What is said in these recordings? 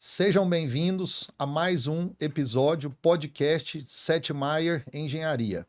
Sejam bem-vindos a mais um episódio podcast Setmaier Engenharia.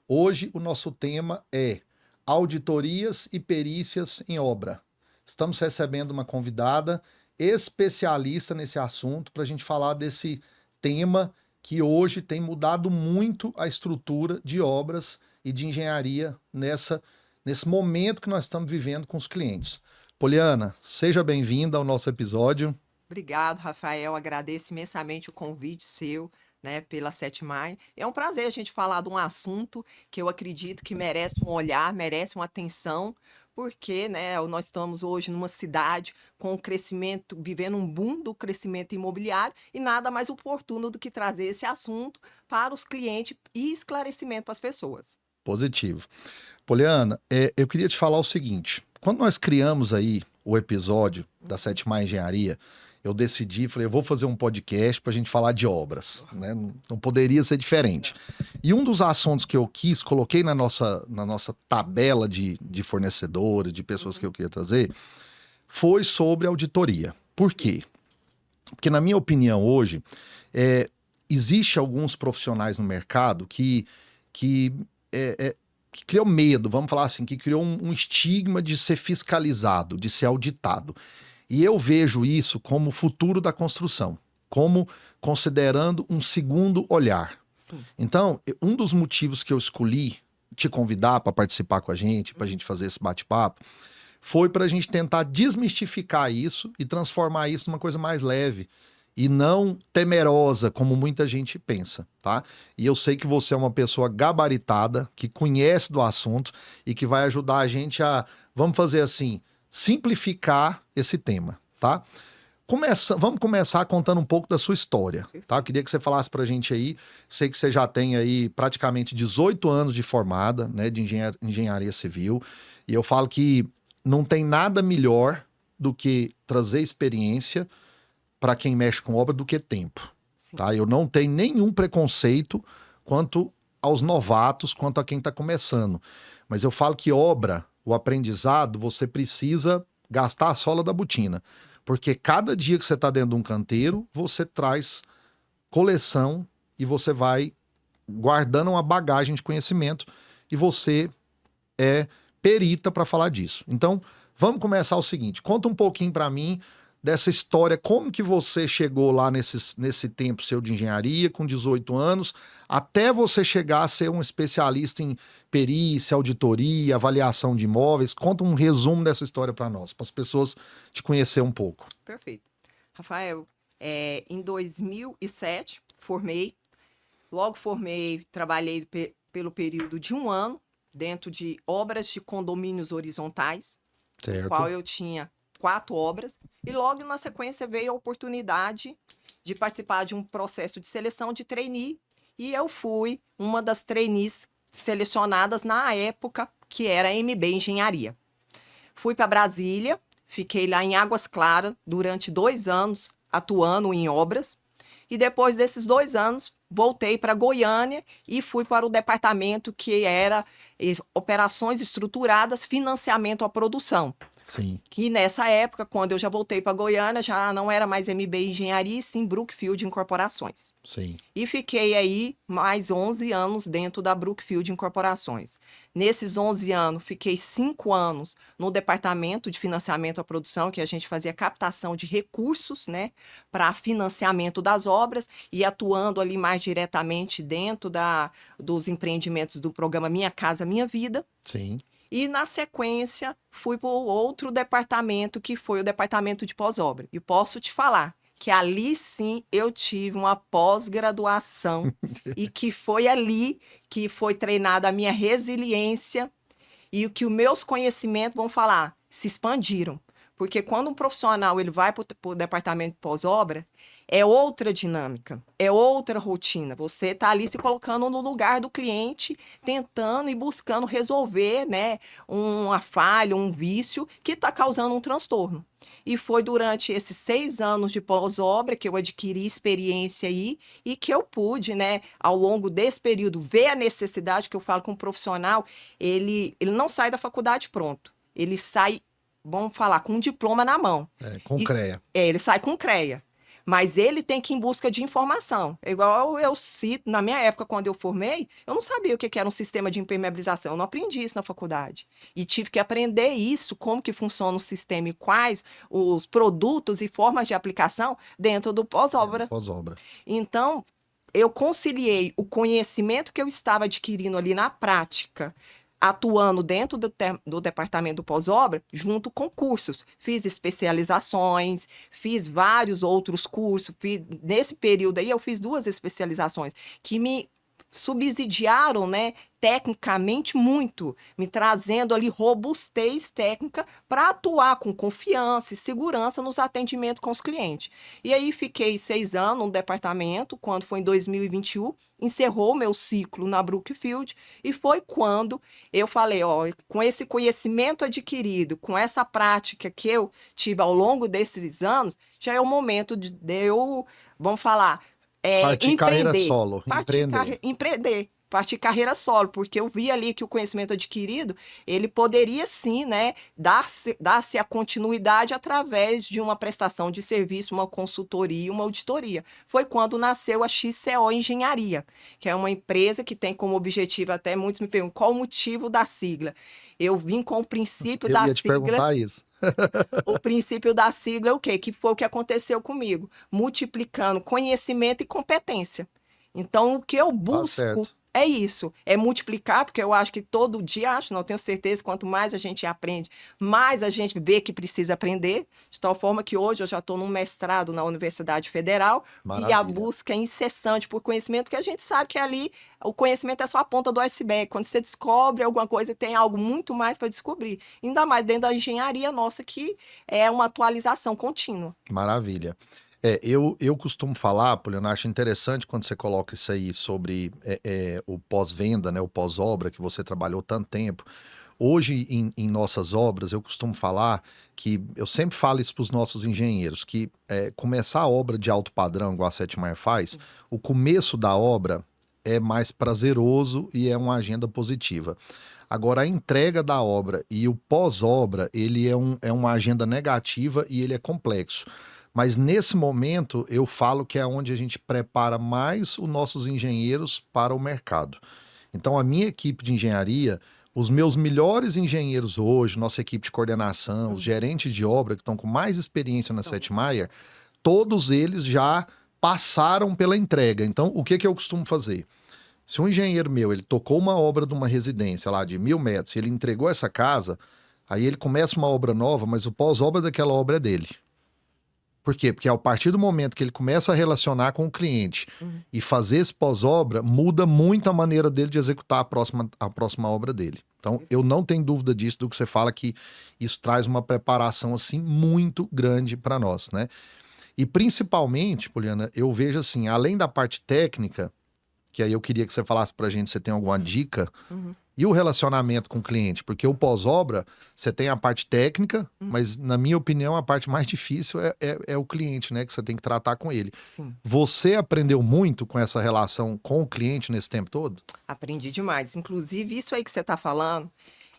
Hoje o nosso tema é auditorias e perícias em obra. Estamos recebendo uma convidada especialista nesse assunto para a gente falar desse tema que hoje tem mudado muito a estrutura de obras e de engenharia nesse momento que nós estamos vivendo com os clientes. Poliana, seja bem-vinda ao nosso episódio. Obrigado, Rafael. Agradeço imensamente o convite seu, né, pela 7 Maio. É um prazer a gente falar de um assunto que eu acredito que merece um olhar, merece uma atenção, porque, né, nós estamos hoje numa cidade com o crescimento, vivendo um boom do crescimento imobiliário e nada mais oportuno do que trazer esse assunto para os clientes e esclarecimento para as pessoas. Positivo. Poliana, eu queria te falar o seguinte: quando nós criamos aí o episódio da Sétima Engenharia, eu decidi, falei, eu vou fazer um podcast para a gente falar de obras, né? Não poderia ser diferente. E um dos assuntos que eu coloquei na nossa tabela de fornecedores, de pessoas que eu queria trazer, foi sobre auditoria. Por quê? Porque, na minha opinião, hoje, existe alguns profissionais no mercado que que criou medo, vamos falar assim, que criou um estigma de ser fiscalizado, de ser auditado. E eu vejo isso como o futuro da construção, como considerando um segundo olhar. Sim. Então, um dos motivos que eu escolhi te convidar para participar com a gente, para a gente fazer esse bate-papo, foi para a gente tentar desmistificar isso e transformar isso numa coisa mais leve e não temerosa, como muita gente pensa, tá? E eu sei que você é uma pessoa gabaritada, que conhece do assunto e que vai ajudar a gente a, vamos fazer assim, simplificar esse tema, tá? Vamos começar contando um pouco da sua história, tá? Eu queria que você falasse pra gente aí, sei que você já tem aí praticamente 18 anos de formada, né, de engenharia civil, e eu falo que não tem nada melhor do que trazer experiência para quem mexe com obra do que tempo, Sim. tá? Eu não tenho nenhum preconceito quanto aos novatos, quanto a quem está começando. Mas eu falo que obra, o aprendizado, você precisa gastar a sola da botina. Porque cada dia que você está dentro de um canteiro, você traz coleção e você vai guardando uma bagagem de conhecimento e você é perita para falar disso. Então, vamos começar o seguinte, conta um pouquinho para mim dessa história, como que você chegou lá nesse tempo seu de engenharia, com 18 anos, até você chegar a ser um especialista em perícia, auditoria, avaliação de imóveis. Conta um resumo dessa história para nós, para as pessoas te conhecer um pouco. Perfeito. Rafael, em 2007, formei. Logo formei, trabalhei pelo período de um ano dentro de obras de condomínios horizontais, no Certo. qual eu tinha 4 obras. E logo na sequência veio a oportunidade de participar de um processo de seleção de trainee. E eu fui uma das trainees selecionadas na época, que era a MB Engenharia. Fui para Brasília, fiquei lá em Águas Claras durante 2 anos atuando em obras. E depois desses 2 anos, voltei para Goiânia e fui para o departamento que era operações estruturadas, financiamento à produção. Sim. Que nessa época, quando eu já voltei para Goiânia, já não era mais MB Engenharia, e sim Brookfield Incorporações. Sim. E fiquei aí mais 11 anos dentro da Brookfield Incorporações. Nesses 11 anos, fiquei 5 anos no departamento de financiamento à produção, que a gente fazia captação de recursos, né, para financiamento das obras e atuando ali mais diretamente dentro dos empreendimentos do programa Minha Casa Minha Vida. Sim. E, na sequência, fui para o outro departamento, que foi o departamento de pós-obra. E posso te falar que ali sim eu tive uma pós-graduação e que foi ali que foi treinada a minha resiliência e o que os meus conhecimentos, vão falar, se expandiram. Porque quando um profissional ele vai para o departamento de pós-obra, é outra dinâmica, é outra rotina. Você está ali se colocando no lugar do cliente, tentando e buscando resolver, né, uma falha, um vício que está causando um transtorno. E foi durante esses 6 anos de pós-obra que eu adquiri experiência aí e que eu pude, né, ao longo desse período, ver a necessidade, que eu falo com um profissional, ele não sai da faculdade pronto. Ele sai, vamos falar, com um diploma na mão. Com CREA. Ele sai com CREA. Mas ele tem que ir em busca de informação. Igual eu cito, na minha época, quando eu formei, eu não sabia o que era um sistema de impermeabilização. Eu não aprendi isso na faculdade. E tive que aprender isso, como que funciona o sistema e quais os produtos e formas de aplicação dentro do pós-obra. Pós-obra. Então, eu conciliei o conhecimento que eu estava adquirindo ali na prática, atuando dentro do departamento do pós-obra, junto com cursos. Fiz especializações, fiz vários outros cursos. Nesse período aí, eu fiz 2 especializações que me subsidiaram, né, tecnicamente muito, me trazendo ali robustez técnica para atuar com confiança e segurança nos atendimentos com os clientes. E aí fiquei 6 anos no departamento, quando foi em 2021, encerrou meu ciclo na Brookfield, e foi quando eu falei, ó, com esse conhecimento adquirido, com essa prática que eu tive ao longo desses anos, já é o momento de eu, vamos falar, Partir carreira solo, empreender, partir carreira solo, porque eu vi ali que o conhecimento adquirido, ele poderia sim, né, dar-se a continuidade através de uma prestação de serviço, uma consultoria, uma auditoria. Foi quando nasceu a XCO Engenharia, que é uma empresa que tem como objetivo, até muitos me perguntam, qual o motivo da sigla? Eu vim com o princípio da sigla. Eu ia te perguntar isso. O princípio da sigla é o quê? Que foi o que aconteceu comigo, multiplicando conhecimento e competência. Então, o que eu busco é isso, é multiplicar, porque eu acho que todo dia, não tenho certeza, quanto mais a gente aprende, mais a gente vê que precisa aprender, de tal forma que hoje eu já estou num mestrado na Universidade Federal. Maravilha. E a busca é incessante por conhecimento, porque a gente sabe que ali o conhecimento é só a ponta do iceberg. Quando você descobre alguma coisa, tem algo muito mais para descobrir. Ainda mais dentro da engenharia nossa, que é uma atualização contínua. Maravilha. Eu costumo falar, Poliana, acho interessante quando você coloca isso aí sobre o pós-venda, né, o pós-obra, que você trabalhou tanto tempo. Hoje, em nossas obras, eu costumo falar que, eu sempre falo isso para os nossos engenheiros, que começar a obra de alto padrão, igual a Sete Maia faz, o começo da obra é mais prazeroso e é uma agenda positiva. Agora, a entrega da obra e o pós-obra, ele é uma agenda negativa e ele é complexo. Mas nesse momento eu falo que é onde a gente prepara mais os nossos engenheiros para o mercado. Então a minha equipe de engenharia, os meus melhores engenheiros hoje, nossa equipe de coordenação, os gerentes de obra que estão com mais experiência na Sete Maia, todos eles já passaram pela entrega. Então o que eu costumo fazer? Se um engenheiro meu, ele tocou uma obra de uma residência lá de 1.000 metros, ele entregou essa casa, aí ele começa uma obra nova, mas o pós-obra daquela obra é dele. Por quê? Porque a partir do momento que ele começa a relacionar com o cliente e fazer esse pós-obra, muda muito a maneira dele de executar a próxima obra dele. Então, eu não tenho dúvida disso, do que você fala, que isso traz uma preparação, assim, muito grande para nós, né? E, principalmente, Poliana, eu vejo assim, além da parte técnica, que aí eu queria que você falasse pra gente se você tem alguma dica, e o relacionamento com o cliente, porque o pós-obra, você tem a parte técnica, mas, na minha opinião, a parte mais difícil é o cliente, né? Que você tem que tratar com ele. Sim. Você aprendeu muito com essa relação com o cliente nesse tempo todo? Aprendi demais. Inclusive, isso aí que você está falando,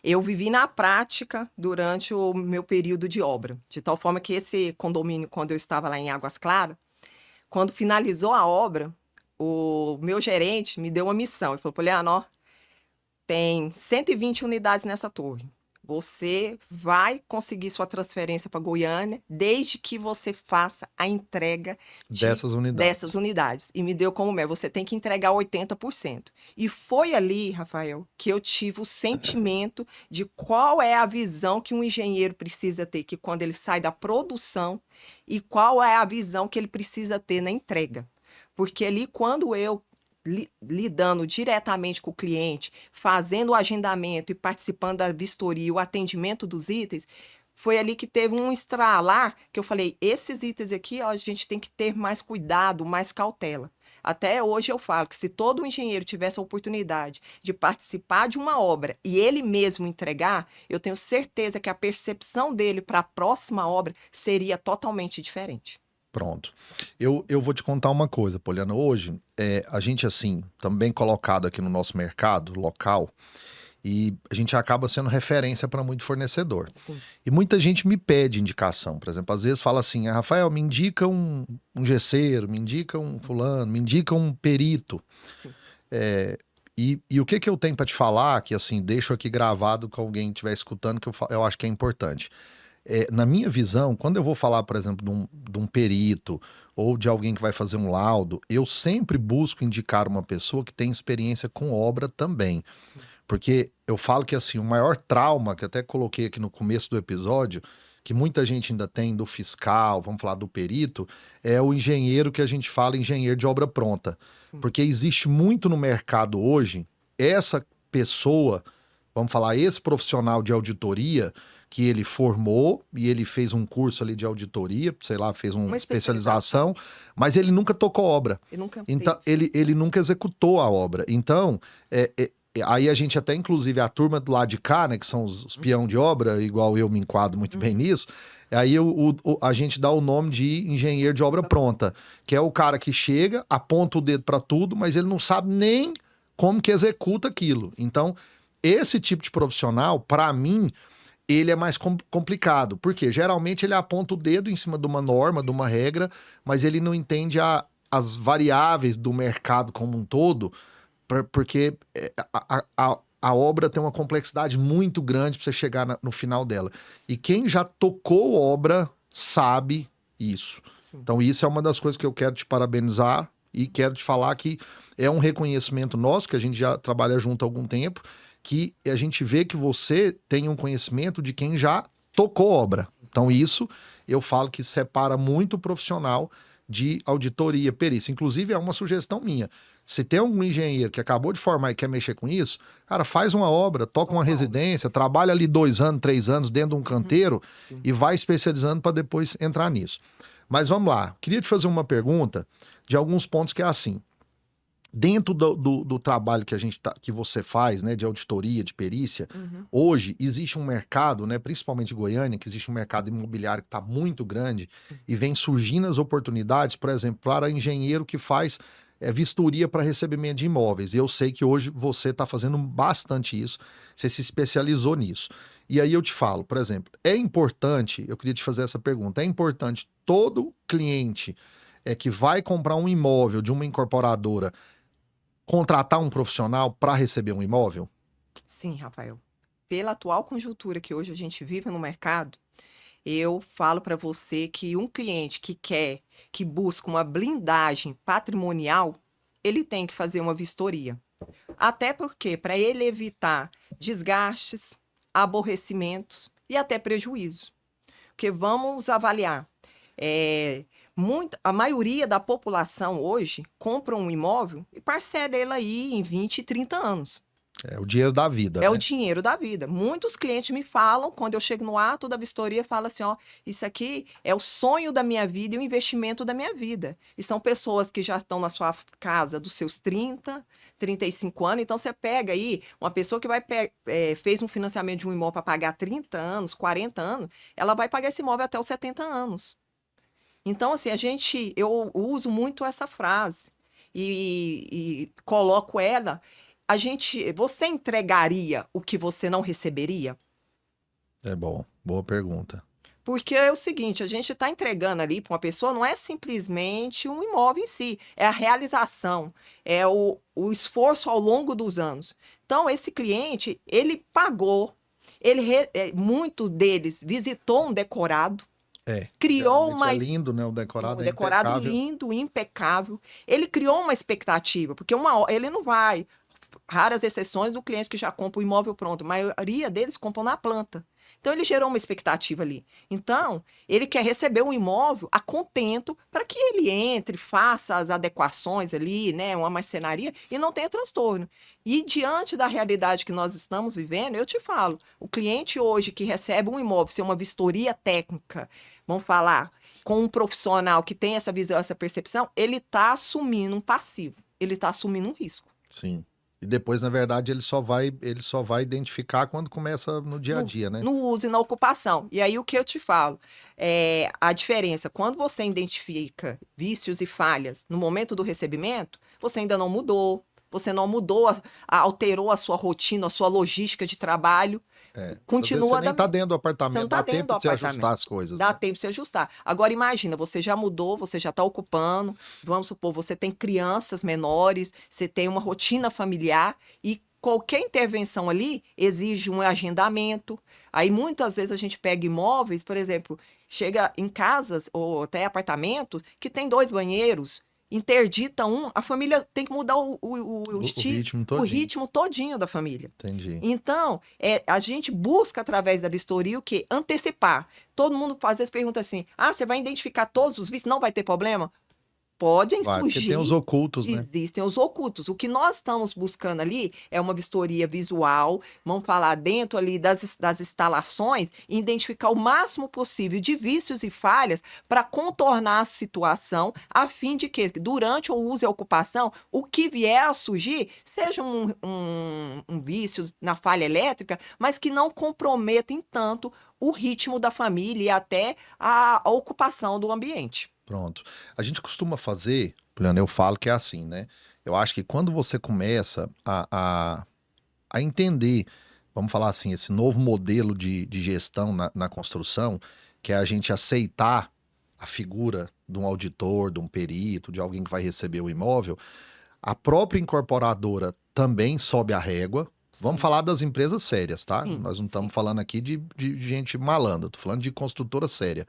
eu vivi na prática durante o meu período de obra. De tal forma que esse condomínio, quando eu estava lá em Águas Claras, quando finalizou a obra, o meu gerente me deu uma missão. Ele falou, Poliana, ó, tem 120 unidades nessa torre. Você vai conseguir sua transferência para Goiânia desde que você faça a entrega dessas unidades. E me deu como meta, você tem que entregar 80%. E foi ali, Rafael, que eu tive o sentimento de qual é a visão que um engenheiro precisa ter, que quando ele sai da produção, e qual é a visão que ele precisa ter na entrega. Porque ali, quando eu lidando diretamente com o cliente, fazendo o agendamento e participando da vistoria e o atendimento dos itens, foi ali que teve um estralar que eu falei, esses itens aqui, ó, a gente tem que ter mais cuidado, mais cautela. Até hoje eu falo que se todo engenheiro tivesse a oportunidade de participar de uma obra e ele mesmo entregar, eu tenho certeza que a percepção dele para a próxima obra seria totalmente diferente. Pronto. Eu vou te contar uma coisa, Poliana. Hoje, a gente, assim, também colocado aqui no nosso mercado local, E a gente acaba sendo referência para muito fornecedor. Sim. E muita gente me pede indicação. Por exemplo, às vezes fala assim, Rafael, me indica um gesseiro, me indica um fulano, me indica um perito. Sim. E o que eu tenho para te falar, que assim, deixo aqui gravado com alguém estiver escutando, que eu acho que é importante. Na minha visão, quando eu vou falar, por exemplo, de um perito ou de alguém que vai fazer um laudo, eu sempre busco indicar uma pessoa que tem experiência com obra também. Sim. Porque eu falo que assim, o maior trauma, que até coloquei aqui no começo do episódio, que muita gente ainda tem do fiscal, vamos falar do perito, é o engenheiro que a gente fala engenheiro de obra pronta. Sim. Porque existe muito no mercado hoje essa pessoa, vamos falar, esse profissional de auditoria que ele formou e ele fez um curso ali de auditoria, sei lá, fez uma especialização, mas ele nunca tocou obra. Então, ele nunca executou a obra. Então, aí a gente até, inclusive, a turma do lado de cá, né, que são os peão de obra, igual eu me enquadro muito bem nisso, aí a gente dá o nome de engenheiro de obra pronta, que é o cara que chega, aponta o dedo para tudo, mas ele não sabe nem como que executa aquilo. Então, esse tipo de profissional, para mim, ele é mais complicado, porque geralmente ele aponta o dedo em cima de uma norma, de uma regra, mas ele não entende as variáveis do mercado como um todo, porque a obra tem uma complexidade muito grande para você chegar no final dela. E quem já tocou obra sabe isso. Sim. Então isso é uma das coisas que eu quero te parabenizar e quero te falar que é um reconhecimento nosso, que a gente já trabalha junto há algum tempo, que a gente vê que você tem um conhecimento de quem já tocou obra. Então isso eu falo que separa muito o profissional de auditoria, perícia. Inclusive é uma sugestão minha. Se tem algum engenheiro que acabou de formar e quer mexer com isso, cara, faz uma obra, toca uma residência, trabalha ali 2 anos, 3 anos dentro de um canteiro e vai especializando para depois entrar nisso. Mas vamos lá, queria te fazer uma pergunta de alguns pontos que é assim. Dentro do trabalho que que você faz, né, de auditoria, de perícia, hoje existe um mercado, né, principalmente em Goiânia, que existe um mercado imobiliário que está muito grande. Sim. E vem surgindo as oportunidades, por exemplo, para engenheiro que faz vistoria para recebimento de imóveis. E eu sei que hoje você está fazendo bastante isso, você se especializou nisso. E aí eu te falo, por exemplo, é importante, eu queria te fazer essa pergunta, é importante todo cliente que vai comprar um imóvel de uma incorporadora contratar um profissional para receber um imóvel? Sim, Rafael. Pela atual conjuntura que hoje a gente vive no mercado, eu falo para você que um cliente que busca uma blindagem patrimonial, ele tem que fazer uma vistoria. Até porque, para ele evitar desgastes, aborrecimentos e até prejuízo. Porque vamos avaliar, a maioria da população hoje compra um imóvel e parcela ele aí em 20, 30 anos. É o dinheiro da vida, né? É o dinheiro da vida. Muitos clientes me falam, quando eu chego no ato da vistoria, falam assim, ó, isso aqui é o sonho da minha vida e o investimento da minha vida. E são pessoas que já estão na sua casa dos seus 30, 35 anos. Então, você pega aí uma pessoa que fez um financiamento de um imóvel para pagar 30 anos, 40 anos, ela vai pagar esse imóvel até os 70 anos. Então, assim, eu uso muito essa frase e coloco ela. Você entregaria o que você não receberia? É bom, boa pergunta. Porque é o seguinte, a gente está entregando ali para uma pessoa, não é simplesmente um imóvel em si, é a realização, é o esforço ao longo dos anos. Então, esse cliente, ele pagou, muito deles visitou um decorado, criou uma... É lindo, né? O decorado é decorado impecável. lindo, impecável. Ele criou uma expectativa, porque ele não vai... Raras exceções do cliente que já compra o imóvel pronto, a maioria deles compram na planta. Então, ele gerou uma expectativa ali. Então, ele quer receber um imóvel a contento para que ele entre, faça as adequações ali, né, uma marcenaria, e não tenha transtorno. E diante da realidade que nós estamos vivendo, eu te falo, o cliente hoje que recebe um imóvel, se é uma vistoria técnica, vamos falar, com um profissional que tem essa visão, essa percepção, ele está assumindo um passivo, ele está assumindo um risco. Sim. E depois, na verdade, ele só vai identificar quando começa no dia a dia, né? No uso e na ocupação. E aí o que eu te falo? A diferença, quando você identifica vícios e falhas no momento do recebimento, você ainda não mudou, você não mudou, alterou a sua rotina, a sua logística de trabalho. Continua Você nem tá dentro do Você apartamento, não tá dá dentro tempo do de você apartamento. ajustar as coisas. Dá Né? tempo de se ajustar. Agora imagina, você já mudou, você já está ocupando, vamos supor, você tem crianças menores, você tem uma rotina familiar e qualquer intervenção ali exige um agendamento. Aí muitas vezes a gente pega imóveis, por exemplo, chega em casas ou até apartamentos que tem 2 banheiros, interdita um, a família tem que mudar O ritmo o todinho. ritmo todinho da família. Entendi. Então, a gente busca, através da vistoria, o quê? Antecipar. Todo mundo às vezes pergunta assim, você vai identificar todos os vícios? Não vai ter problema? Podem Vai, porque tem os surgir, ocultos, né? existem os ocultos. O que nós estamos buscando ali é uma vistoria visual, vamos falar dentro ali das instalações, e identificar o máximo possível de vícios e falhas para contornar a situação, a fim de que, durante o uso e a ocupação, o que vier a surgir seja um vício na falha elétrica, mas que não comprometa em tanto o ritmo da família e até a ocupação do ambiente. Pronto. A gente costuma fazer, Poliana, eu falo que é assim, né? Eu acho que quando você começa a entender, vamos falar assim, esse novo modelo de gestão na construção, que é a gente aceitar a figura de um auditor, de um perito, de alguém que vai receber o imóvel, a própria incorporadora também sobe a régua. Vamos Sim. falar das empresas sérias, tá? Sim, Nós não estamos sim. falando aqui de gente malandra, tô falando de construtora séria.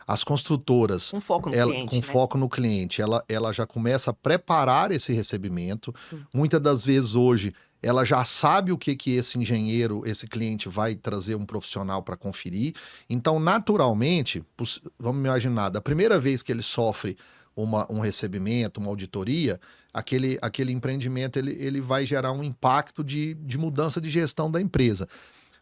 As construtoras, Com foco no com cliente, né? foco no cliente, ela já começa a preparar esse recebimento. Sim. Muitas das vezes hoje, ela já sabe o que esse engenheiro, esse cliente vai trazer um profissional para conferir. Então, naturalmente, vamos imaginar, da primeira vez que ele sofre um recebimento, uma auditoria, aquele empreendimento ele vai gerar um impacto de mudança de gestão da empresa.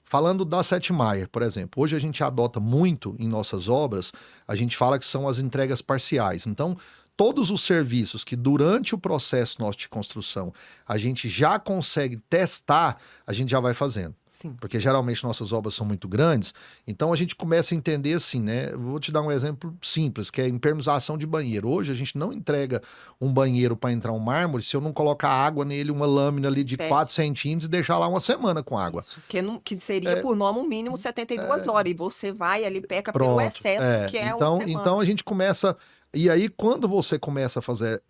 Falando da Setmaier, por exemplo, hoje a gente adota muito em nossas obras, a gente fala que são as entregas parciais. Então, todos os serviços que durante o processo nosso de construção a gente já consegue testar, a gente já vai fazendo. Sim. Porque geralmente nossas obras são muito grandes, então a gente começa a entender assim, né? Vou te dar um exemplo simples, que é a impermeabilização de banheiro. Hoje a gente não entrega um banheiro para entrar um mármore se eu não colocar água nele, uma lâmina ali de 4 centímetros e deixar lá uma semana com água. Isso, que seria por norma o mínimo 72 horas. E você vai ali, peca pelo Pronto. excesso, que é uma semana. Então a gente começa. E aí, quando você começa a fazer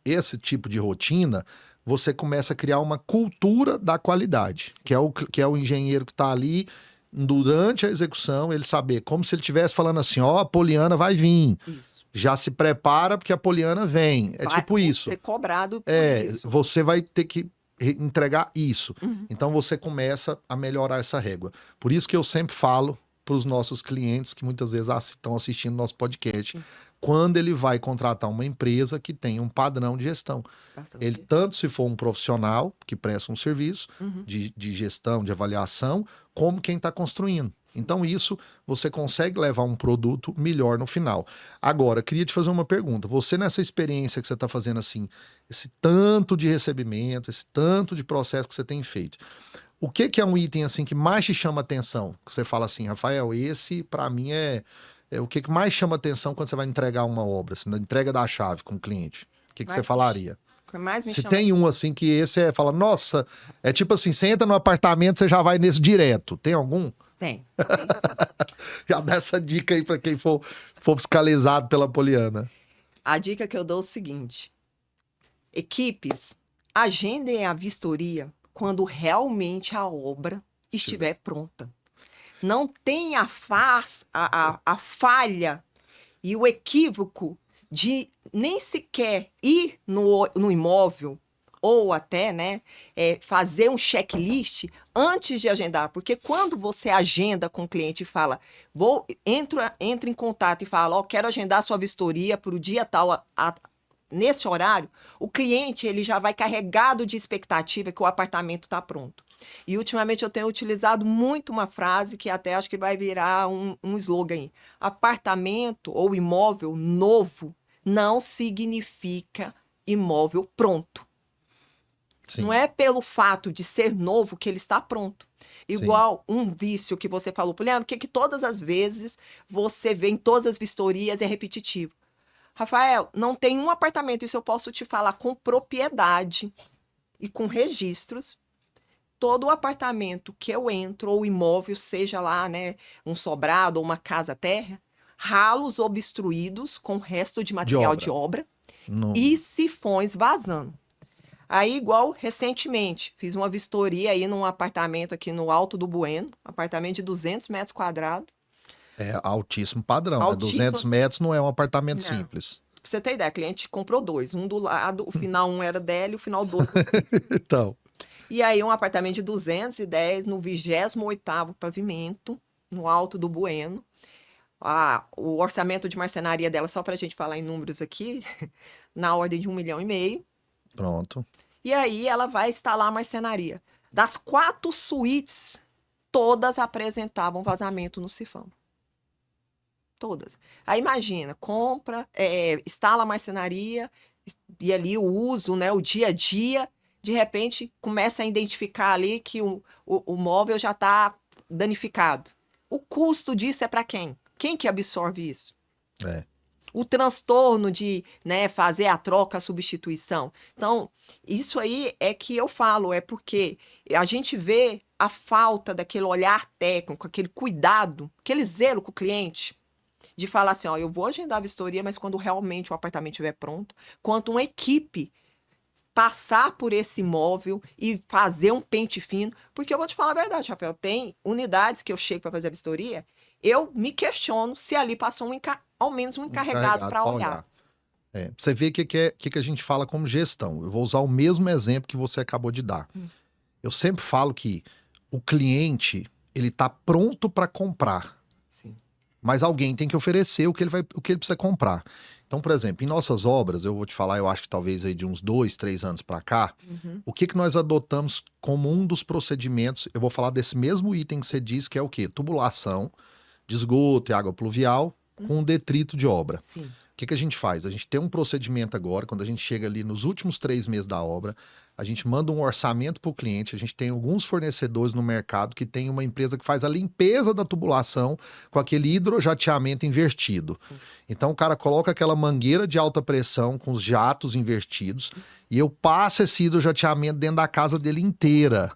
esse tipo de rotina, você começa a criar uma cultura da qualidade, que é o engenheiro que está ali durante a execução, ele saber, como se ele estivesse falando assim, ó, a Poliana vai vir. Isso. Já se prepara porque a Poliana vem. É tipo isso. Ser cobrado por isso. Você vai ter que entregar isso. Uhum. Então você começa a melhorar essa régua. Por isso que eu sempre falo para os nossos clientes que muitas vezes estão assistindo nosso podcast, quando ele vai contratar uma empresa que tem um padrão de gestão. Ele, tanto se for um profissional que presta um serviço de gestão, de avaliação, como quem está construindo. Sim. Então isso, você consegue levar um produto melhor no final. Agora, queria te fazer uma pergunta. Você, nessa experiência que você está fazendo assim, esse tanto de recebimento, esse tanto de processo que você tem feito, o que é um item assim que mais te chama atenção? Que você fala assim, Rafael, esse para mim é o que mais chama atenção quando você vai entregar uma obra, assim, na entrega da chave com o cliente? O que você falaria? Se tem um assim que esse fala, nossa, é tipo assim, você entra no apartamento, você já vai nesse direto. Tem algum? Tem. Já dá essa dica aí para quem for fiscalizado pela Poliana. A dica que eu dou é o seguinte: equipes, agendem a vistoria quando realmente a obra estiver pronta. Não tem a falha e o equívoco de nem sequer ir no imóvel ou até, né, fazer um checklist antes de agendar. Porque quando você agenda com o cliente e fala, entra em contato e fala, quero agendar a sua vistoria para o dia tal, nesse horário, o cliente ele já vai carregado de expectativa que o apartamento está pronto. E ultimamente eu tenho utilizado muito uma frase que até acho que vai virar um slogan aí. Apartamento ou imóvel novo não significa imóvel pronto. Sim. Não é pelo fato de ser novo que ele está pronto. Igual um vício que você falou, Poliana, que todas as vezes você vê em todas as vistorias é repetitivo. Rafael, não tem um apartamento, isso eu posso te falar com propriedade. e com registros. Todo o apartamento que eu entro, ou imóvel, seja lá, né, um sobrado ou uma casa-terra, ralos obstruídos com resto de material de obra No... e sifões vazando. Aí, igual recentemente, fiz uma vistoria aí num apartamento aqui no Alto do Bueno, apartamento de 200 metros quadrados. É altíssimo padrão, né? Altíssimo. 200 metros não é um apartamento Não. simples. Pra você ter ideia, a cliente comprou 2, um do lado, o final 1 era dela e o final 2. Então, E aí um apartamento de 210 no 28º pavimento, no Alto do Bueno. O orçamento de marcenaria dela, só pra gente falar em números aqui, na ordem de 1,5 milhão. pronto. E aí ela vai instalar a marcenaria. Das 4 suítes, todas apresentavam vazamento no sifão. Todas. Aí imagina, compra, instala a marcenaria, e ali o uso, né, o dia a dia, de repente começa a identificar ali que o móvel já está danificado. O custo disso é para quem? Quem que absorve isso? É. O transtorno de, né, fazer a troca, a substituição. Então, isso aí é que eu falo, é porque a gente vê a falta daquele olhar técnico, aquele cuidado, aquele zelo com o cliente, de falar assim, ó, eu vou agendar a vistoria, mas quando realmente o apartamento estiver pronto, quanto uma equipe passar por esse imóvel e fazer um pente fino, porque eu vou te falar a verdade, Rafael, tem unidades que eu chego para fazer a vistoria, eu me questiono se ali passou ao menos um encarregado para olhar. É, você vê o que a gente fala como gestão. Eu vou usar o mesmo exemplo que você acabou de dar. Eu sempre falo que o cliente, ele está pronto para comprar. Sim. Mas alguém tem que oferecer o que ele precisa comprar. Então, por exemplo, em nossas obras, eu vou te falar, eu acho que talvez aí de uns 2, 3 anos para cá, o que nós adotamos como um dos procedimentos, eu vou falar desse mesmo item que você disse, que é o quê? Tubulação de esgoto e água pluvial com detrito de obra. Sim. O que a gente faz? A gente tem um procedimento agora, quando a gente chega ali nos últimos 3 meses da obra, a gente manda um orçamento para o cliente, a gente tem alguns fornecedores no mercado que tem uma empresa que faz a limpeza da tubulação com aquele hidrojateamento invertido. Sim. Então o cara coloca aquela mangueira de alta pressão com os jatos invertidos e eu passo esse hidrojateamento dentro da casa dele inteira.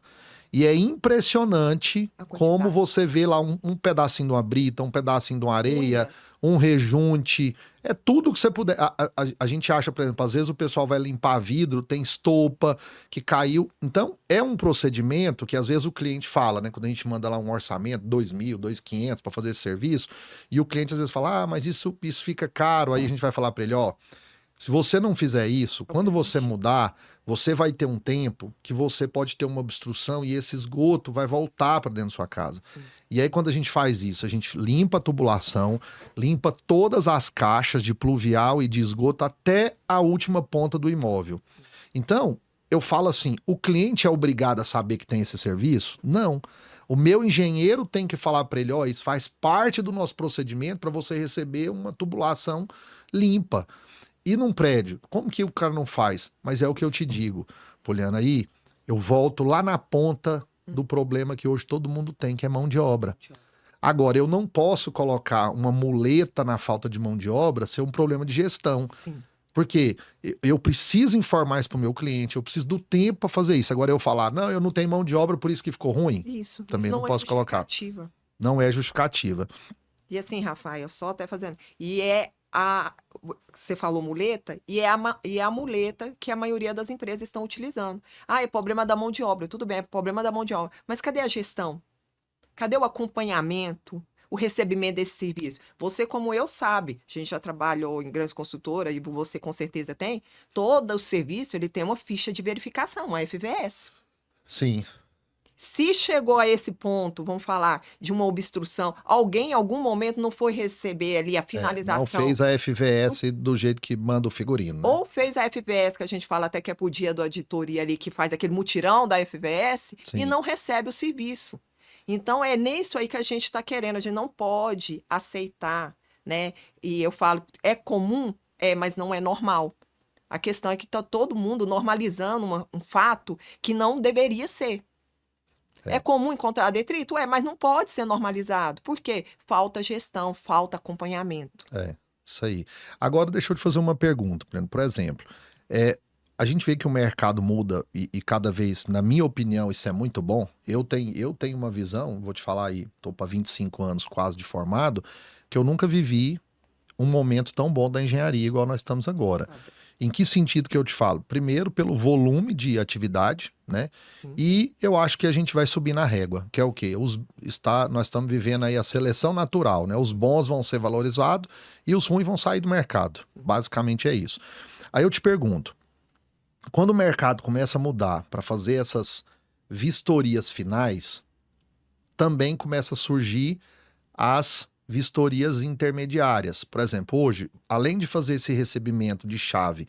E é impressionante como você vê lá um pedacinho de uma brita, um pedacinho de uma areia, um rejunte. É tudo que você puder. A gente acha, por exemplo, às vezes o pessoal vai limpar vidro, tem estopa que caiu. Então, é um procedimento que às vezes o cliente fala, né? Quando a gente manda lá um orçamento, 2.000, 2.500 para fazer esse serviço, e o cliente às vezes fala, mas isso fica caro. Aí a gente vai falar para ele, ó, se você não fizer isso, quando você mudar, você vai ter um tempo que você pode ter uma obstrução e esse esgoto vai voltar para dentro da sua casa. Sim. E aí, quando a gente faz isso, a gente limpa a tubulação, limpa todas as caixas de pluvial e de esgoto até a última ponta do imóvel. Sim. Então, eu falo assim, o cliente é obrigado a saber que tem esse serviço? Não. O meu engenheiro tem que falar para ele, ó, isso faz parte do nosso procedimento para você receber uma tubulação limpa. E num prédio, como que o cara não faz? Mas é o que eu te digo, Poliana, aí eu volto lá na ponta do problema que hoje todo mundo tem, que é mão de obra. Agora, eu não posso colocar uma muleta na falta de mão de obra ser um problema de gestão. Sim. Porque eu preciso informar isso para o meu cliente, eu preciso do tempo para fazer isso. Agora eu falar, não, eu não tenho mão de obra, por isso que ficou ruim. Isso. Também isso não posso colocar. Não é justificativa. E assim, Rafael, só até fazendo. Você falou muleta, e é a muleta que a maioria das empresas estão utilizando. É problema da mão de obra. Tudo bem, é problema da mão de obra. Mas cadê a gestão? Cadê o acompanhamento, o recebimento desse serviço? Você, como eu, sabe, a gente já trabalhou em grandes construtoras, e você com certeza tem, todo o serviço ele tem uma ficha de verificação, uma FVS. Sim. Se chegou a esse ponto, vamos falar, de uma obstrução, alguém em algum momento não foi receber ali a finalização. Não fez a FVS do jeito que manda o figurino. Né? Ou fez a FVS, que a gente fala até que é pro dia da auditoria ali, que faz aquele mutirão da FVS, Sim. e não recebe o serviço. Então, é nisso aí que a gente está querendo. A gente não pode aceitar, né? E eu falo, é comum, mas não é normal. A questão é que está todo mundo normalizando um fato que não deveria ser. É comum encontrar detrito? Mas não pode ser normalizado. Por quê? Falta gestão, falta acompanhamento. Isso aí. Agora, deixa eu te fazer uma pergunta. Por exemplo, a gente vê que o mercado muda e cada vez, na minha opinião, isso é muito bom. Eu tenho uma visão, vou te falar aí, tô para 25 anos quase de formado, que eu nunca vivi um momento tão bom da engenharia igual nós estamos agora. Em que sentido que eu te falo? Primeiro, pelo volume de atividade, né? Sim. E eu acho que a gente vai subir na régua, que é o quê? Nós estamos vivendo aí a seleção natural, né? Os bons vão ser valorizados e os ruins vão sair do mercado. Basicamente é isso. Aí eu te pergunto, quando o mercado começa a mudar para fazer essas vistorias finais, também começa a surgir as vistorias intermediárias. Por exemplo, hoje, além de fazer esse recebimento de chave,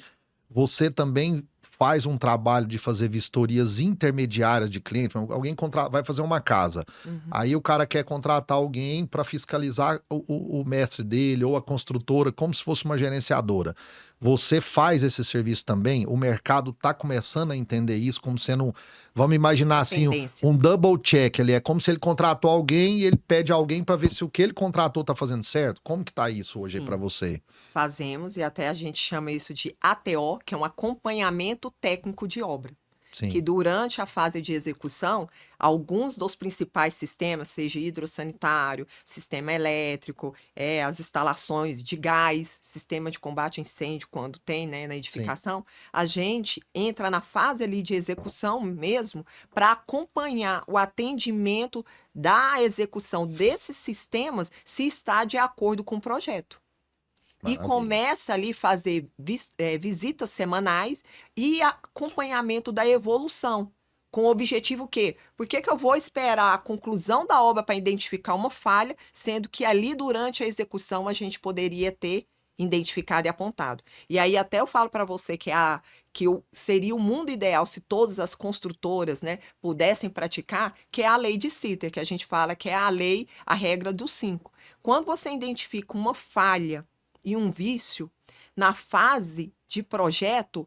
você também faz um trabalho de fazer vistorias intermediárias de cliente. Alguém vai fazer uma casa. Aí o cara quer contratar alguém para fiscalizar o mestre dele ou a construtora, como se fosse uma gerenciadora. Você faz esse serviço também? O mercado está começando a entender isso como sendo, vamos imaginar assim, um double check. É como se ele contratou alguém e ele pede alguém para ver se o que ele contratou está fazendo certo. Como que está isso hoje para você? Fazemos, e até a gente chama isso de ATO, que é um acompanhamento técnico de obra. Sim. Que durante a fase de execução, alguns dos principais sistemas, seja hidrossanitário, sistema elétrico, as instalações de gás, sistema de combate a incêndio, quando tem, né, na edificação, a gente entra na fase ali de execução mesmo para acompanhar o atendimento da execução desses sistemas se está de acordo com o projeto. Maravilha. E começa ali fazer visitas semanais e acompanhamento da evolução. Com o objetivo o quê? Por que eu vou esperar a conclusão da obra para identificar uma falha, sendo que ali durante a execução a gente poderia ter identificado e apontado. E aí até eu falo para você que seria o mundo ideal se todas as construtoras, né, pudessem praticar, que é a lei de Sitter, que a gente fala que é a regra dos 5. Quando você identifica uma falha e um vício, na fase de projeto,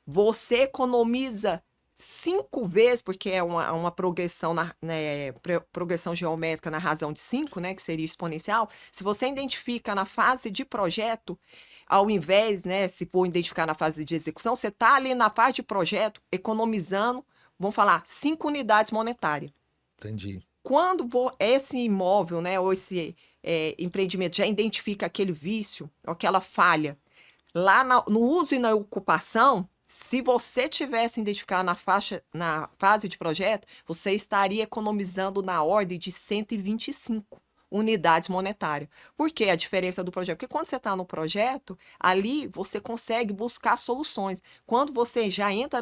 você economiza 5 vezes, porque é uma progressão, progressão geométrica na razão de 5, né, que seria exponencial. Se você identifica na fase de projeto, ao invés, né, se for identificar na fase de execução, você está ali na fase de projeto economizando, vamos falar, 5 unidades monetárias. Entendi. Quando esse imóvel, né, ou esse empreendimento já identifica aquele vício, aquela falha, lá no uso e na ocupação, se você tivesse identificado na fase de projeto, você estaria economizando na ordem de 125 unidades monetárias. Por que a diferença do projeto? Porque quando você está no projeto, ali você consegue buscar soluções. Quando você já entra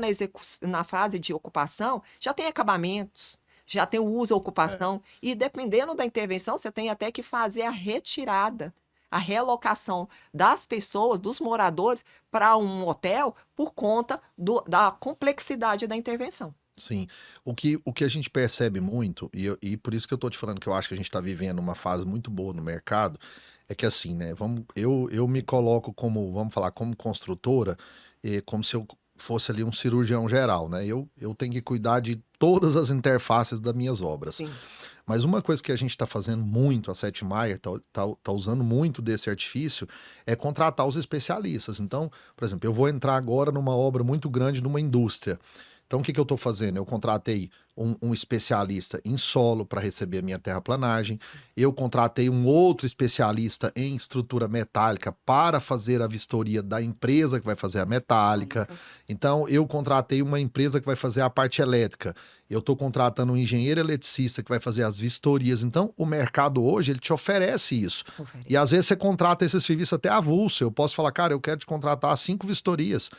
na fase de ocupação, já tem acabamentos, já tem o uso e ocupação, e dependendo da intervenção, você tem até que fazer a retirada, a realocação das pessoas, dos moradores, para um hotel por conta da complexidade da intervenção. Sim. O que a gente percebe muito, e por isso que eu tô te falando que eu acho que a gente está vivendo uma fase muito boa no mercado, é que assim, né? Eu me coloco como, vamos falar, como construtora, como se eu fosse ali um cirurgião geral, né? Eu tenho que cuidar de todas as interfaces das minhas obras. Sim. Mas uma coisa que a gente está fazendo muito, a Sete Maia tá usando muito desse artifício, é contratar os especialistas. Então, por exemplo, eu vou entrar agora numa obra muito grande numa indústria. Então, o que eu estou fazendo? Eu contratei um especialista em solo para receber a minha terraplanagem. Eu contratei um outro especialista em estrutura metálica para fazer a vistoria da empresa que vai fazer a metálica. Então, eu contratei uma empresa que vai fazer a parte elétrica. Eu estou contratando um engenheiro eletricista que vai fazer as vistorias. Então, o mercado hoje, ele te oferece isso. E às vezes você contrata esse serviço até avulso. Eu posso falar, cara, eu quero te contratar 5 vistorias.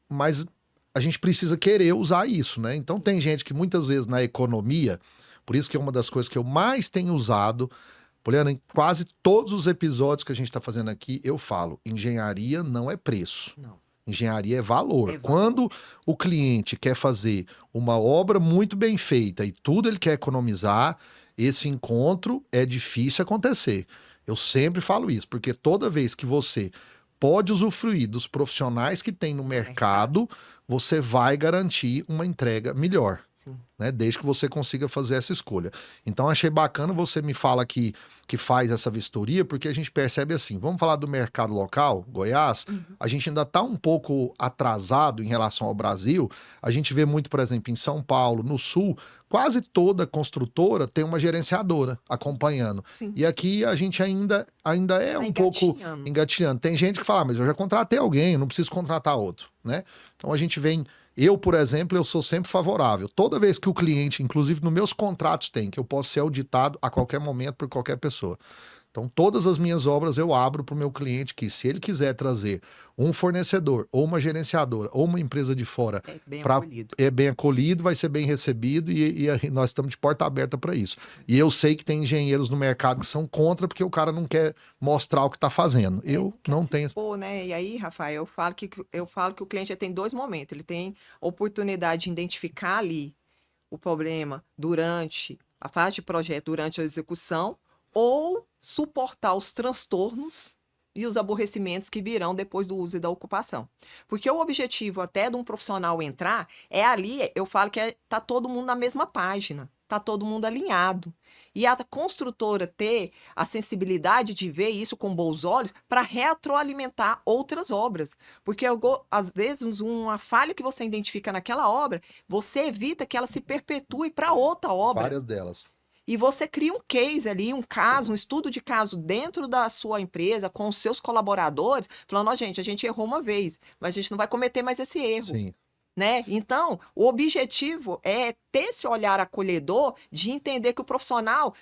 Mas a gente precisa querer usar isso, né? Então tem gente que muitas vezes na economia, por isso que é uma das coisas que eu mais tenho usado, Poliana, em quase todos os episódios que a gente está fazendo aqui, eu falo, engenharia não é preço. Não. Engenharia é valor. Quando o cliente quer fazer uma obra muito bem feita e tudo ele quer economizar, esse encontro é difícil acontecer. Eu sempre falo isso, porque toda vez que você pode usufruir dos profissionais que tem no mercado, você vai garantir uma entrega melhor. Sim. né? Desde que você consiga fazer essa escolha. Então, achei bacana você me fala que faz essa vistoria, porque a gente percebe assim, vamos falar do mercado local, Goiás, Uhum. a gente ainda está um pouco atrasado em relação ao Brasil. A gente vê muito, por exemplo, em São Paulo, no Sul, quase toda construtora tem uma gerenciadora acompanhando. Sim. E aqui a gente ainda é Tá um pouco engatinhando. engatinhando. Tem gente que fala, mas eu já contratei alguém, eu não preciso contratar outro, né? Então a gente vem. Eu, por exemplo, eu sou sempre favorável. Toda vez que o cliente, inclusive nos meus contratos tem, que eu posso ser auditado a qualquer momento por qualquer pessoa. Então, todas as minhas obras eu abro para o meu cliente que, se ele quiser trazer um fornecedor, ou uma gerenciadora, ou uma empresa de fora, É bem acolhido. é bem acolhido, vai ser bem recebido e nós estamos de porta aberta para isso. E eu sei que tem engenheiros no mercado que são contra porque o cara não quer mostrar o que está fazendo. Eu não tenho. Expor, né? E aí, Rafael, eu falo que o cliente tem dois momentos. Ele tem a oportunidade de identificar ali o problema durante a fase de projeto, durante a execução, ou suportar os transtornos e os aborrecimentos que virão depois do uso e da ocupação. Porque o objetivo até de um profissional entrar é ali, eu falo que tá todo mundo na mesma página, tá todo mundo alinhado. E a construtora ter a sensibilidade de ver isso com bons olhos para retroalimentar outras obras. Porque às vezes uma falha que você identifica naquela obra, você evita que ela se perpetue para outra obra. Várias delas. E você cria um case ali, um caso, um estudo de caso dentro da sua empresa, com os seus colaboradores, falando, ó, gente, a gente errou uma vez, mas a gente não vai cometer mais esse erro. Sim. Né? Então, o objetivo é ter esse olhar acolhedor de entender que o profissional,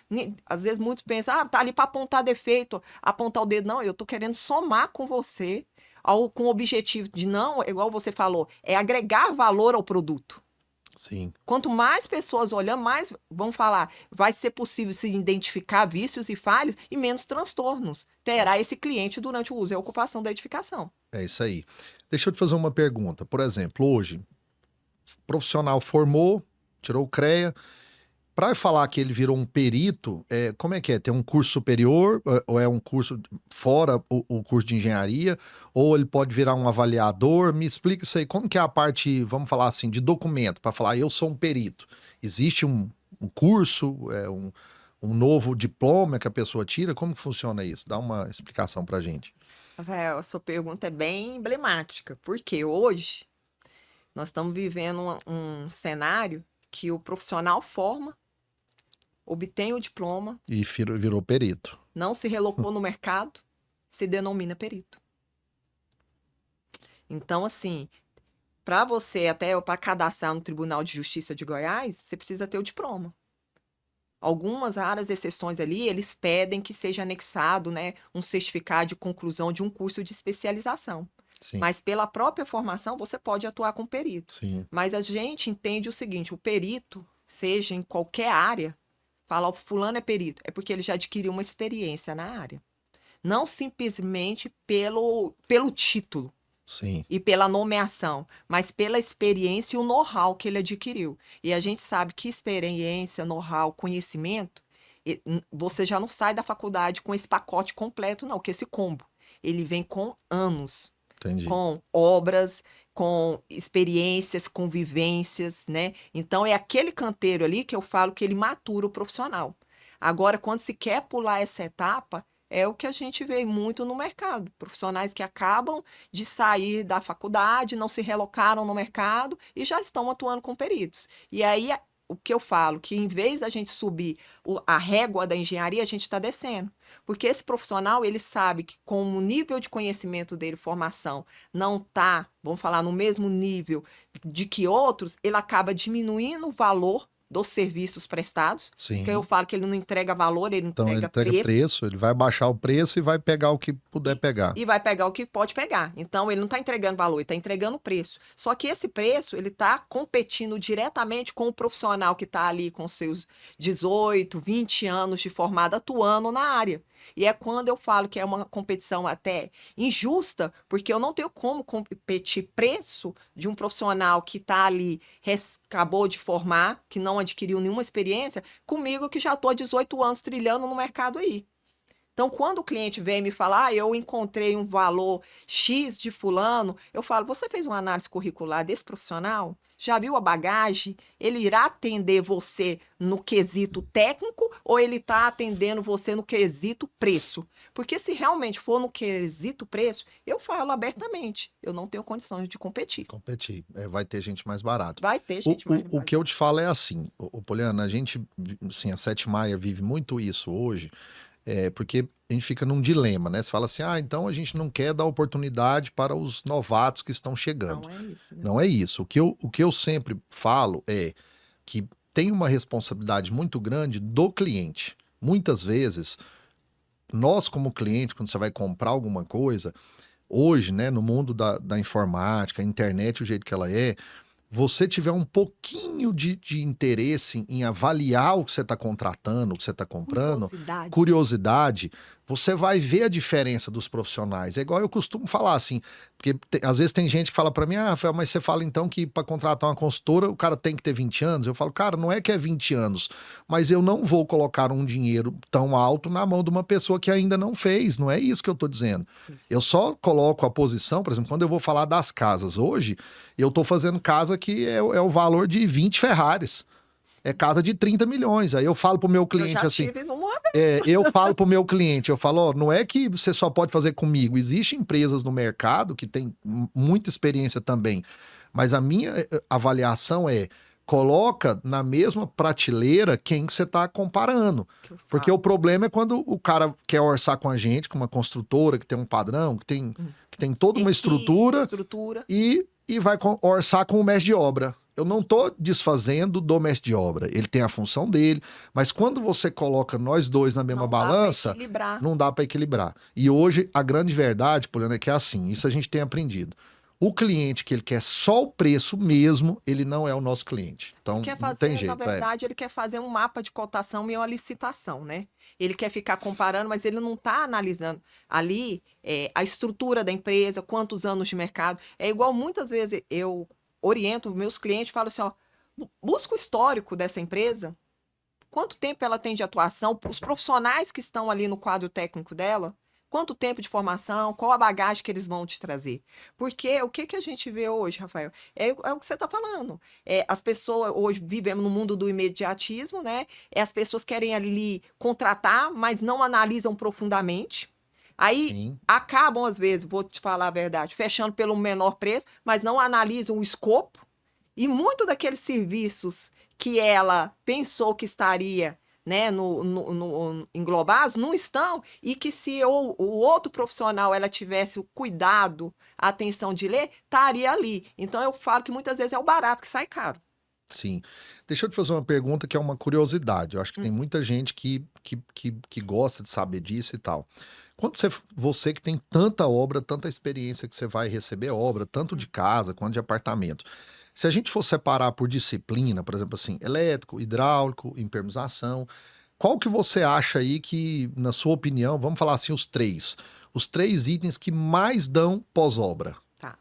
às vezes muitos pensam, tá ali para apontar defeito, apontar o dedo. Não, eu tô querendo somar com você, com o objetivo de não, igual você falou, é agregar valor ao produto. Sim. Quanto mais pessoas olhando, mais vão falar, vai ser possível se identificar vícios e falhas e menos transtornos terá esse cliente durante o uso e a ocupação da edificação. É isso aí. Deixa eu te fazer uma pergunta. Por exemplo, hoje, o profissional formou, tirou o CREA. Para falar que ele virou um perito, como é que é? Tem um curso superior ou é um curso fora o curso de engenharia? Ou ele pode virar um avaliador? Me explica isso aí. Como que é a parte, vamos falar assim, de documento, para falar eu sou um perito? Existe um curso, um novo diploma que a pessoa tira? Como que funciona isso? Dá uma explicação para gente. Rafael, a sua pergunta é bem emblemática, porque hoje nós estamos vivendo um cenário que o profissional forma, obtém o diploma, E virou perito. não se relocou no mercado, se denomina perito. Então, assim, para você até para cadastrar no Tribunal de Justiça de Goiás, você precisa ter o diploma. Algumas raras exceções ali, eles pedem que seja anexado, né, um certificado de conclusão de um curso de especialização. Sim. Mas pela própria formação, você pode atuar como perito. Sim. Mas a gente entende o seguinte, o perito, seja em qualquer área, falar o fulano é perito, é porque ele já adquiriu uma experiência na área. Não simplesmente pelo título. Sim. E pela nomeação, mas pela experiência e o know-how que ele adquiriu. E a gente sabe que experiência, know-how, conhecimento, você já não sai da faculdade com esse pacote completo, não, que esse combo. Ele vem com anos. Entendi. Com obras, com experiências, com vivências, né? Então, é aquele canteiro ali que eu falo que ele matura o profissional. Agora, quando se quer pular essa etapa, é o que a gente vê muito no mercado. Profissionais que acabam de sair da faculdade, não se relocaram no mercado e já estão atuando com peritos. E aí, o que eu falo, que em vez da gente subir a régua da engenharia, a gente está descendo. Porque esse profissional, ele sabe que com o nível de conhecimento dele, formação, não está, vamos falar, no mesmo nível de que outros, ele acaba diminuindo o valor dos serviços prestados. Sim. Porque eu falo que ele não entrega valor, ele Então, ele entrega entrega preço, ele vai baixar o preço e vai pegar o que puder pegar. E vai pegar o que pode pegar. Então, ele não está entregando valor, ele está entregando preço. Só que esse preço, ele está competindo diretamente com o profissional que está ali com seus 18, 20 anos de formado, atuando na área. E é quando eu falo que é uma competição até injusta, porque eu não tenho como competir preço de um profissional que está ali, acabou de formar, que não adquiriu nenhuma experiência, comigo que já estou há 18 anos trilhando no mercado aí. Então, quando o cliente vem me falar, eu encontrei um valor X de fulano, eu falo, você fez uma análise curricular desse profissional? Já viu a bagagem? Ele irá atender você no quesito técnico ou ele está atendendo você no quesito preço? Porque se realmente for no quesito preço, eu falo abertamente, eu não tenho condições de competir. Competir. Vai ter gente mais barato. Vai ter O, gente mais o que eu te falo é assim, Poliana, a gente, assim, a Sete Maia vive muito isso hoje, porque a gente fica num dilema, né? Você fala assim, então a gente não quer dar oportunidade para os novatos que estão chegando. Não é isso, né? Não é isso. O que eu sempre falo é que tem uma responsabilidade muito grande do cliente. Muitas vezes, nós como cliente, quando você vai comprar alguma coisa, hoje, né, no mundo da informática, a internet, o jeito que ela você tiver um pouquinho de interesse em avaliar o que você está contratando, o que você está comprando, curiosidade, você vai ver a diferença dos profissionais. É igual eu costumo falar assim, porque às vezes tem gente que fala para mim, Rafael, mas você fala então que para contratar uma consultora o cara tem que ter 20 anos? Eu falo, cara, não é que é 20 anos, mas eu não vou colocar um dinheiro tão alto na mão de uma pessoa que ainda não fez, não é isso que eu estou dizendo. Eu só coloco a posição, por exemplo, quando eu vou falar das casas hoje, eu estou fazendo casa que é o valor de 20 Ferraris. É casa de 30 milhões. Aí eu falo pro meu cliente assim. Eu falo pro meu cliente, eu falo, ó, não é que você só pode fazer comigo. Existem empresas no mercado que têm muita experiência também. Mas a minha avaliação coloca na mesma prateleira quem que você está comparando. Porque o problema é quando o cara quer orçar com a gente, com uma construtora que tem um padrão, que tem toda uma estrutura. E vai orçar com o mestre de obra. Eu não estou desfazendo do mestre de obra. Ele tem a função dele, mas quando você coloca nós dois na mesma balança, não dá para equilibrar. E hoje, a grande verdade, Poliana, é que é assim, isso a gente tem aprendido. O cliente que ele quer só o preço mesmo, ele não é o nosso cliente. Então, não tem jeito. Na verdade, ele quer fazer um mapa de cotação e uma licitação, né? Ele quer ficar comparando, mas ele não está analisando ali a estrutura da empresa, quantos anos de mercado. É igual muitas vezes eu oriento meus clientes, falo assim, ó, busca o histórico dessa empresa, quanto tempo ela tem de atuação, os profissionais que estão ali no quadro técnico dela, quanto tempo de formação, qual a bagagem que eles vão te trazer. Porque o que a gente vê hoje, Rafael, é o que você está falando. As pessoas, hoje, vivemos no mundo do imediatismo, né? As pessoas querem ali contratar, mas não analisam profundamente. Aí acabam, às vezes, vou te falar a verdade, fechando pelo menor preço, mas não analisam o escopo. E muito daqueles serviços que ela pensou que estaria, né, englobados, não estão, e que se o outro profissional ela tivesse o cuidado, a atenção de ler, estaria ali. Então eu falo que muitas vezes é o barato que sai caro. Sim. Deixa eu te fazer uma pergunta que é uma curiosidade. Eu acho que tem muita gente que gosta de saber disso e tal. Quando você que tem tanta obra, tanta experiência que você vai receber obra, tanto de casa quanto de apartamento. Se a gente for separar por disciplina, por exemplo assim, elétrico, hidráulico, impermeabilização, qual que você acha aí que, na sua opinião, vamos falar assim os três itens que mais dão pós-obra? Tá,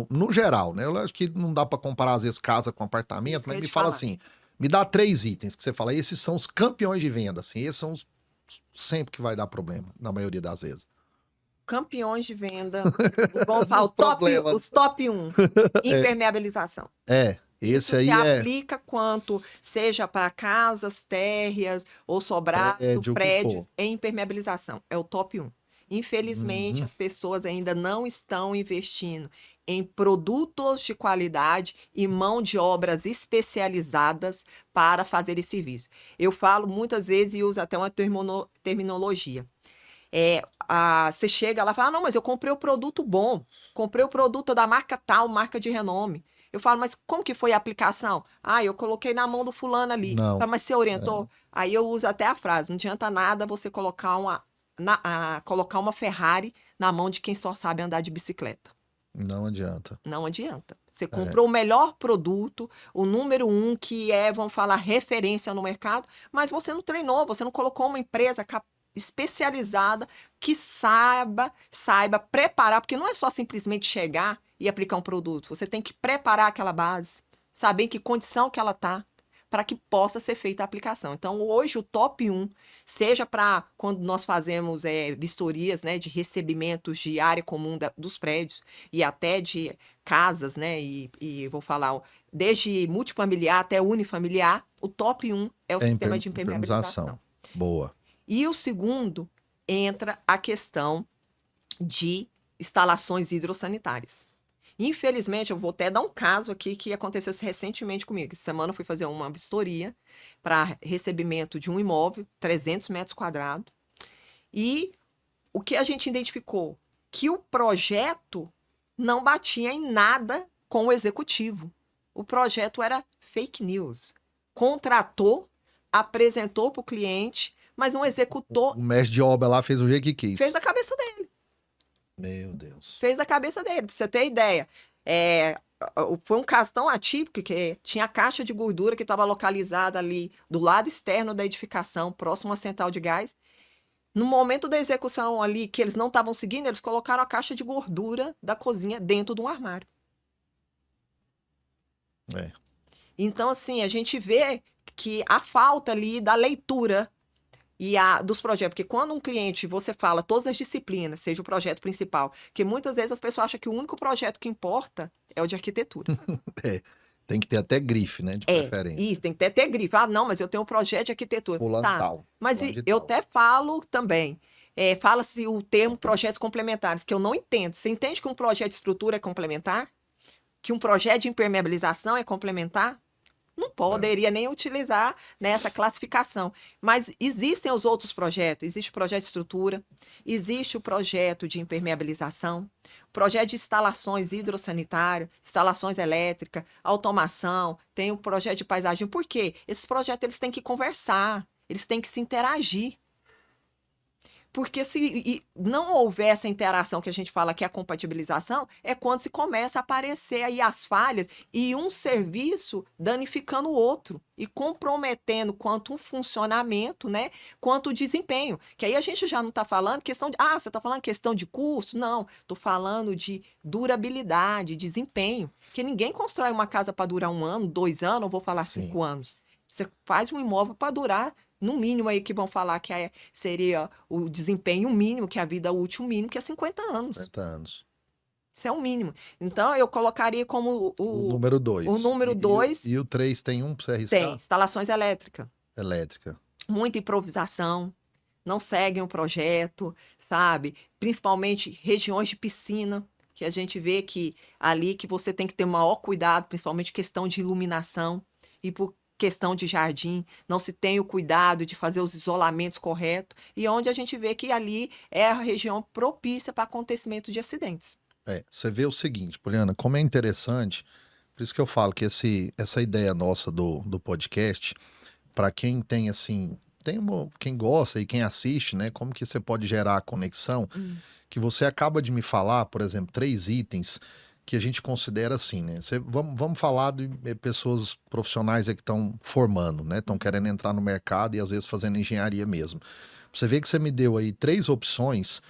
no geral, né? Eu acho que não dá para comparar às vezes casa com apartamento, mas me fala assim, me dá 3 itens que você fala, esses são os campeões de venda, assim, esses são os sempre que vai dar problema, na maioria das vezes. Campeões de venda, vamos falar, os top 1, impermeabilização. Esse aí se aplica quanto, seja para casas, térreas ou sobrado, prédios, em impermeabilização. É o top 1. Infelizmente, as pessoas ainda não estão investindo em produtos de qualidade e mão de obras especializadas para fazer esse serviço. Eu falo muitas vezes e uso até uma terminologia. Você chega lá e fala, não, mas eu comprei o produto bom, comprei o produto da marca tal, marca de renome. Eu falo, mas como que foi a aplicação? Eu coloquei na mão do fulano ali. Não. Mas você orientou? Aí eu uso até a frase, não adianta nada você colocar uma Ferrari na mão de quem só sabe andar de bicicleta. Não adianta. Não adianta. Você comprou o melhor produto, o número 1, que vamos falar, referência no mercado, mas você não treinou, você não colocou uma empresa especializada que saiba preparar, porque não é só simplesmente chegar e aplicar um produto. Você tem que preparar aquela base, saber em que condição que ela está, para que possa ser feita a aplicação. Então, hoje, o top 1, seja para quando nós fazemos vistorias, né, de recebimentos de área comum dos prédios e até de casas, né, e vou falar, desde multifamiliar até unifamiliar, o top 1 é o sistema de impermeabilização. Boa. E o segundo entra a questão de instalações hidrossanitárias. Infelizmente, eu vou até dar um caso aqui que aconteceu recentemente comigo. Essa semana eu fui fazer uma vistoria para recebimento de um imóvel, 300 metros quadrados. E o que a gente identificou? Que o projeto não batia em nada com o executivo. O projeto era fake news. Contratou, apresentou para o cliente, mas não executou. O mestre de obra lá fez o jeito que quis. Fez da cabeça dele. Meu Deus. Fez da cabeça dele, pra você ter ideia. Foi um caso tão atípico que tinha a caixa de gordura que estava localizada ali do lado externo da edificação, próximo à central de gás. No momento da execução ali, que eles não estavam seguindo, eles colocaram a caixa de gordura da cozinha dentro de um armário. Então, assim, a gente vê que a falta ali da leitura e dos projetos, porque quando um cliente, você fala todas as disciplinas, seja o projeto principal, que muitas vezes as pessoas acham que o único projeto que importa é o de arquitetura. Tem que ter até grife, né, de preferência. Isso, tem que ter até grife. Ah, não, mas eu tenho um projeto de arquitetura. Fulano tal. Mas eu até falo também, fala-se o termo projetos complementares, que eu não entendo. Você entende que um projeto de estrutura é complementar? Que um projeto de impermeabilização é complementar? Não poderia nem utilizar nessa classificação. Mas existem os outros projetos. Existe o projeto de estrutura, existe o projeto de impermeabilização, projeto de instalações hidrossanitárias, instalações elétricas, automação, tem o projeto de paisagem. Por quê? Esses projetos eles têm que conversar, eles têm que se interagir. Porque se não houver essa interação que a gente fala que é a compatibilização, é quando se começa a aparecer aí as falhas e um serviço danificando o outro e comprometendo quanto o funcionamento, né, quanto o desempenho. Que aí a gente já não está falando questão de, você está falando questão de custo? Não, estou falando de durabilidade, desempenho. Porque ninguém constrói uma casa para durar 1 ano, 2 anos, ou vou falar 5 anos. Você faz um imóvel para durar, no mínimo aí que vão falar que seria o desempenho mínimo, que é a vida útil mínimo, que é 50 anos. 50 anos. Isso é o mínimo. Então, eu colocaria como o número 2. O número 2. E o 3 tem um para você arriscar? Tem, instalações elétricas. Elétrica. Muita improvisação, não seguem o projeto, sabe? Principalmente regiões de piscina, que a gente vê que ali que você tem que ter o maior cuidado, principalmente questão de iluminação. E por questão de jardim, não se tem o cuidado de fazer os isolamentos corretos, e onde a gente vê que ali é a região propícia para acontecimento de acidentes. Você vê o seguinte, Poliana, como é interessante, por isso que eu falo que essa ideia nossa do podcast, para quem tem assim, quem gosta e quem assiste, né, como que você pode gerar a conexão, que você acaba de me falar, por exemplo, 3 itens que a gente considera assim, né? Vamos falar de pessoas profissionais que estão formando, né? Estão querendo entrar no mercado e às vezes fazendo engenharia mesmo. Você vê que você me deu aí 3 opções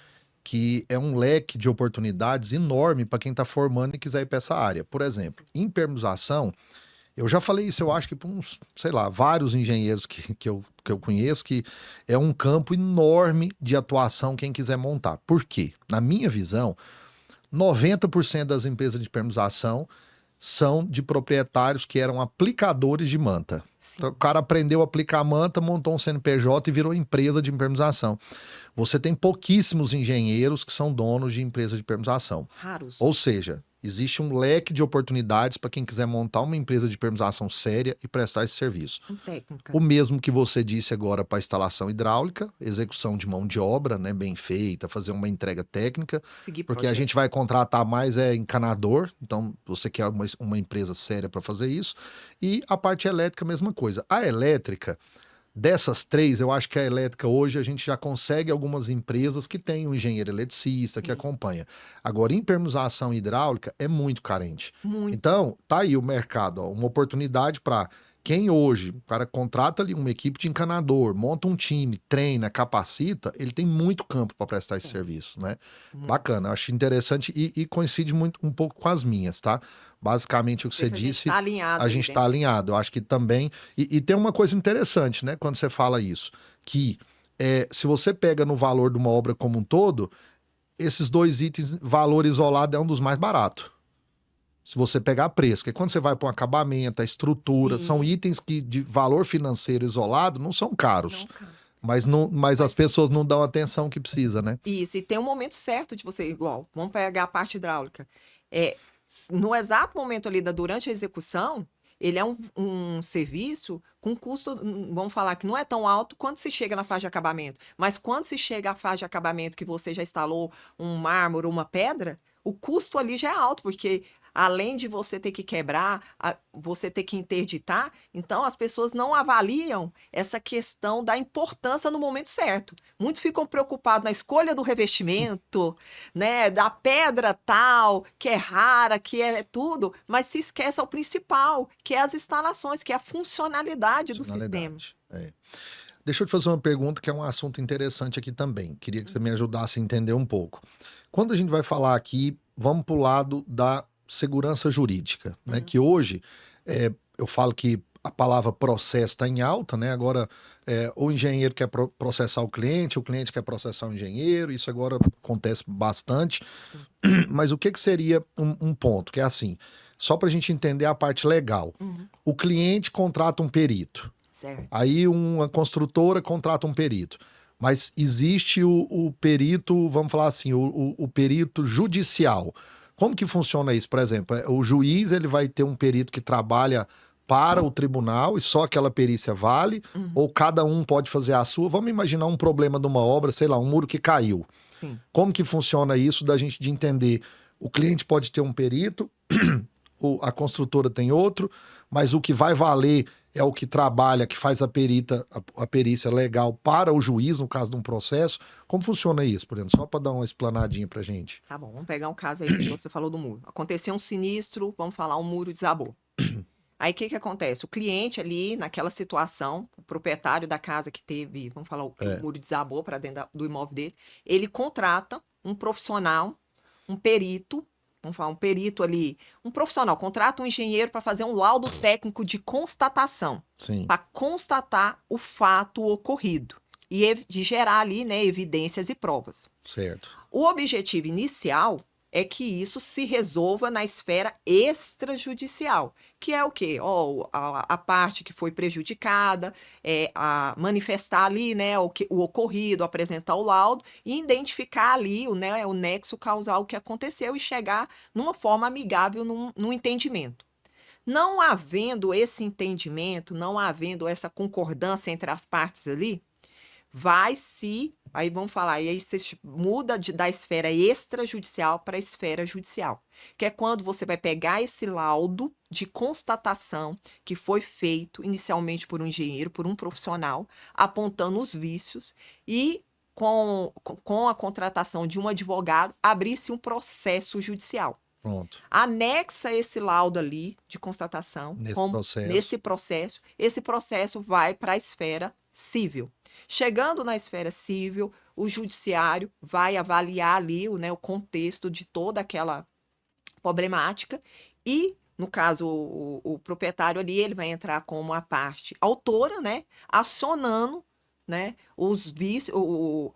que é um leque de oportunidades enorme para quem está formando e quiser ir para essa área. Por exemplo, impermeabilização, eu já falei isso, eu acho que para uns, sei lá, vários engenheiros que eu conheço, que é um campo enorme de atuação quem quiser montar. Por quê? Na minha visão, 90% das empresas de impermeabilização são de proprietários que eram aplicadores de manta. Então, o cara aprendeu a aplicar manta, montou um CNPJ e virou empresa de impermeabilização. Você tem pouquíssimos engenheiros que são donos de empresa de impermeabilização. Raros. Ou seja, existe um leque de oportunidades para quem quiser montar uma empresa de impermeabilização séria e prestar esse serviço. Técnica. O mesmo que você disse agora para instalação hidráulica, execução de mão de obra, né, bem feita, fazer uma entrega técnica, porque a gente vai contratar mais encanador, então você quer uma empresa séria para fazer isso. E a parte elétrica, mesma coisa. A elétrica, dessas 3, eu acho que a elétrica hoje a gente já consegue algumas empresas que têm um engenheiro eletricista que acompanha. Agora, impermeabilização hidráulica é muito carente. Muito. Então, tá aí o mercado, uma oportunidade para Quem hoje, o cara contrata ali uma equipe de encanador, monta um time, treina, capacita, ele tem muito campo para prestar esse serviço, né? Bacana, eu acho interessante e coincide muito um pouco com as minhas, tá? Basicamente o que você A gente disse, está alinhado a aí, gente né? está alinhado. Eu acho que também. E tem uma coisa interessante, né? Quando você fala isso, que se você pega no valor de uma obra como um todo, esses dois itens, valor isolado é um dos mais baratos. Se você pegar preço, porque quando você vai para um acabamento, a estrutura, são Sim, itens que de valor financeiro isolado não são caros, não, cara. mas as Mas pessoas não dão a atenção que precisa, né? isso, e tem um momento certo de você, igual, vamos pegar a parte hidráulica. É, no exato momento ali durante a execução, ele é um serviço com custo, vamos falar que não é tão alto quando se chega na fase de acabamento. Mas quando se chega à fase de acabamento que você já instalou um mármore ou uma pedra, o custo ali já é alto, porque além de você ter que quebrar, você ter que interditar, então as pessoas não avaliam essa questão da importância no momento certo. Muitos ficam preocupados na escolha do revestimento, né, da pedra tal, que é rara, que é tudo, mas se esquece ao principal, que é as instalações, que é a funcionalidade do sistema. Funcionalidade. Deixa eu te fazer uma pergunta que é um assunto interessante aqui também. Queria que você me ajudasse a entender um pouco. Quando a gente vai falar aqui, vamos para o lado da segurança jurídica, né? Que hoje eu falo que a palavra processo está em alta, né? Agora o engenheiro quer processar o cliente quer processar o engenheiro, isso agora acontece bastante. Sim. Mas o que seria um ponto? Que é assim, só para a gente entender a parte legal. Uhum. O cliente contrata um perito. Certo. Aí uma construtora contrata um perito. Mas existe o perito, vamos falar assim, o perito judicial. Como que funciona isso? Por exemplo, o juiz ele vai ter um perito que trabalha para o tribunal e só aquela perícia vale, Uhum. ou cada um pode fazer a sua. Vamos imaginar um problema de uma obra, sei lá, um muro que caiu. Sim. Como que funciona isso da gente de entender? O cliente pode ter um perito, a construtora tem outro, mas o que vai valer é o que trabalha, que faz a perícia legal para o juiz, no caso de um processo. Como funciona isso, por exemplo? Só para dar uma explanadinha para gente. Tá bom, vamos pegar um caso aí que você falou do muro. Aconteceu um sinistro, vamos falar, um muro desabou. Aí o que acontece? O cliente ali, naquela situação, o proprietário da casa que teve, vamos falar, o muro desabou para dentro do imóvel dele, ele contrata um profissional, um perito, vamos falar, um perito ali, um profissional, contrata um engenheiro para fazer um laudo técnico de constatação, Sim, para constatar o fato ocorrido e de gerar ali, né, evidências e provas. certo. O objetivo inicial é que isso se resolva na esfera extrajudicial, que é o quê? A parte que foi prejudicada, a manifestar ali, né, o ocorrido, apresentar o laudo e identificar ali o nexo causal que aconteceu e chegar numa forma amigável, num entendimento. Não havendo esse entendimento, não havendo essa concordância entre as partes ali, aí vamos falar, e aí você muda da esfera extrajudicial para a esfera judicial, que é quando você vai pegar esse laudo de constatação que foi feito inicialmente por um engenheiro, por um profissional, apontando os vícios e com a contratação de um advogado, abrir-se um processo judicial. Pronto. Anexa esse laudo ali de constatação, Nesse processo. esse processo vai para a esfera civil. Chegando na esfera civil, o judiciário vai avaliar ali o contexto de toda aquela problemática e, no caso, o proprietário ali, ele vai entrar como a parte autora, né, acionando, né, os vícios,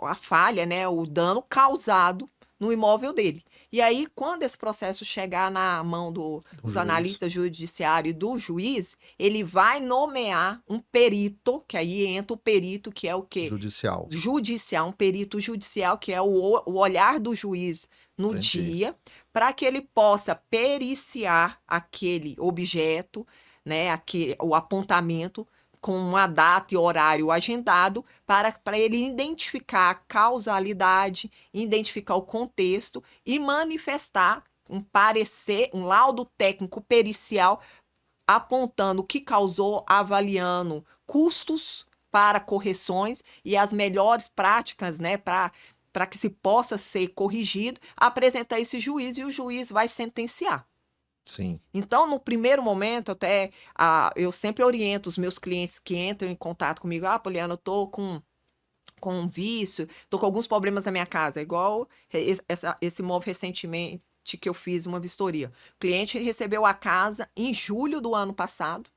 a falha, né, o dano causado no imóvel dele. E aí, quando esse processo chegar na mão dos analistas judiciários e do juiz, ele vai nomear um perito, que aí entra o perito, que é o quê? Judicial. Judicial, um perito judicial, que é o olhar do juiz no Entendi. dia, para que ele possa periciar aquele objeto, né, o apontamento, com uma data e horário agendado para ele identificar a causalidade, identificar o contexto e manifestar um parecer, um laudo técnico pericial apontando o que causou, avaliando custos para correções e as melhores práticas, né, para que se possa ser corrigido, apresentar esse juiz e o juiz vai sentenciar. Sim. Então, no primeiro momento, até eu sempre oriento os meus clientes que entram em contato comigo. Poliana, eu tô com um vício, tô com alguns problemas na minha casa. Igual esse imóvel recentemente que eu fiz uma vistoria. O cliente recebeu a casa em julho do ano passado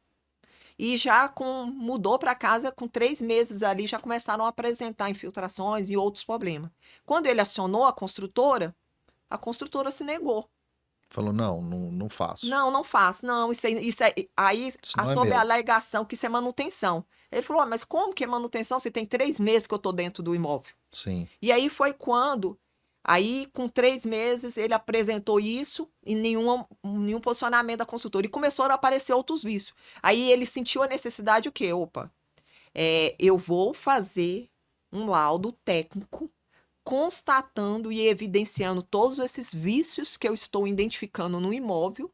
e já mudou para casa com 3 meses ali, já começaram a apresentar infiltrações e outros problemas. Quando ele acionou a construtora se negou. Falou, não, não, não faço. Não, não faço. Não, aí, Isso não é sob a meu. alegação que isso é manutenção. Ele falou, mas como que é manutenção se tem 3 meses que eu tô dentro do imóvel? Sim. E aí foi quando, aí com 3 meses, ele apresentou isso e nenhum posicionamento da consultora. E começaram a aparecer outros vícios. Aí ele sentiu a necessidade o quê? Opa, eu vou fazer um laudo técnico constatando e evidenciando todos esses vícios que eu estou identificando no imóvel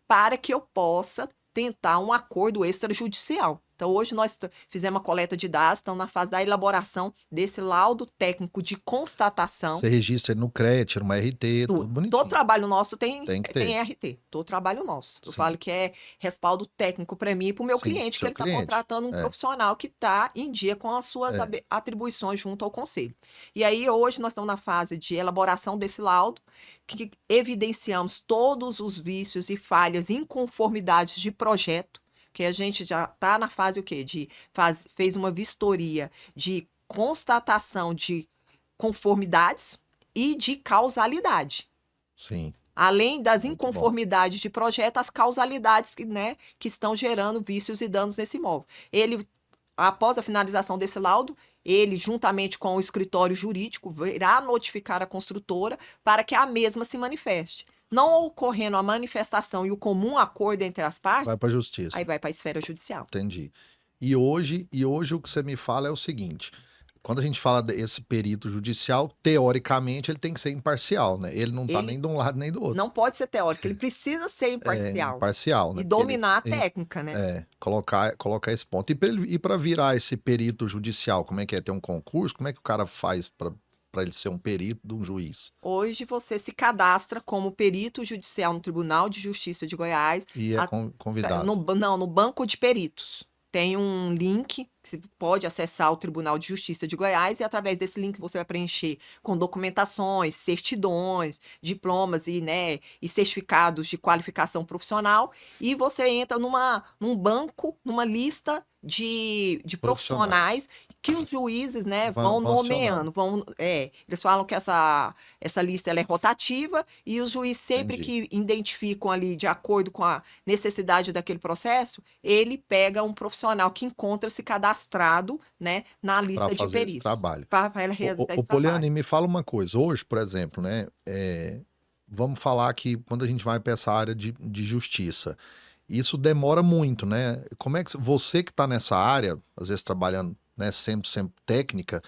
para que eu possa tentar um acordo extrajudicial. Então, hoje nós fizemos uma coleta de dados, estamos na fase da elaboração desse laudo técnico de constatação. Você registra no CREA, uma RT, tudo bonitinho. Todo trabalho nosso tem que ter. RT. Todo trabalho nosso. Eu Sim. falo que é respaldo técnico para mim e para o meu Sim, cliente, que seu ele está cliente. contratando um profissional que está em dia com as suas atribuições junto ao conselho. E aí, hoje, nós estamos na fase de elaboração desse laudo, que evidenciamos todos os vícios e falhas, inconformidades de projeto, que a gente já está na fase o quê? Fez uma vistoria de constatação de conformidades e de causalidade. Sim. Além das Muito inconformidades de projeto, as causalidades que estão gerando vícios e danos nesse imóvel. Ele, após a finalização desse laudo, ele, juntamente com o escritório jurídico, irá notificar a construtora para que a mesma se manifeste. Não ocorrendo a manifestação e o comum acordo entre as partes, vai para a justiça. Aí vai para a esfera judicial. Entendi. E hoje o que você me fala é o seguinte: quando a gente fala desse perito judicial, teoricamente ele tem que ser imparcial, né? Ele não tá nem de um lado nem do outro. Não pode ser teórico, ele precisa ser imparcial. Imparcial, né? E dominar a técnica, né? Colocar esse ponto. E para virar esse perito judicial, como é que é? Ter um concurso? Como é que o cara faz para ele ser um perito de um juiz? Hoje você se cadastra como perito judicial no Tribunal de Justiça de Goiás. E é convidado. No banco de peritos. Tem um link que você pode acessar o Tribunal de Justiça de Goiás e através desse link você vai preencher com documentações, certidões, diplomas e certificados de qualificação profissional e você entra num banco, numa lista de profissionais que os juízes vão nomeando. Eles falam que essa lista ela é rotativa e os juízes sempre que identificam ali de acordo com a necessidade daquele processo, ele pega um profissional que encontra-se cadastrado na lista de peritos. Esse trabalho. Para realizar esse Poliana, me fala uma coisa. Hoje, por exemplo, vamos falar que quando a gente vai para essa área de justiça, isso demora muito, né? Como é que você que está nessa área, às vezes trabalhando, sempre técnica,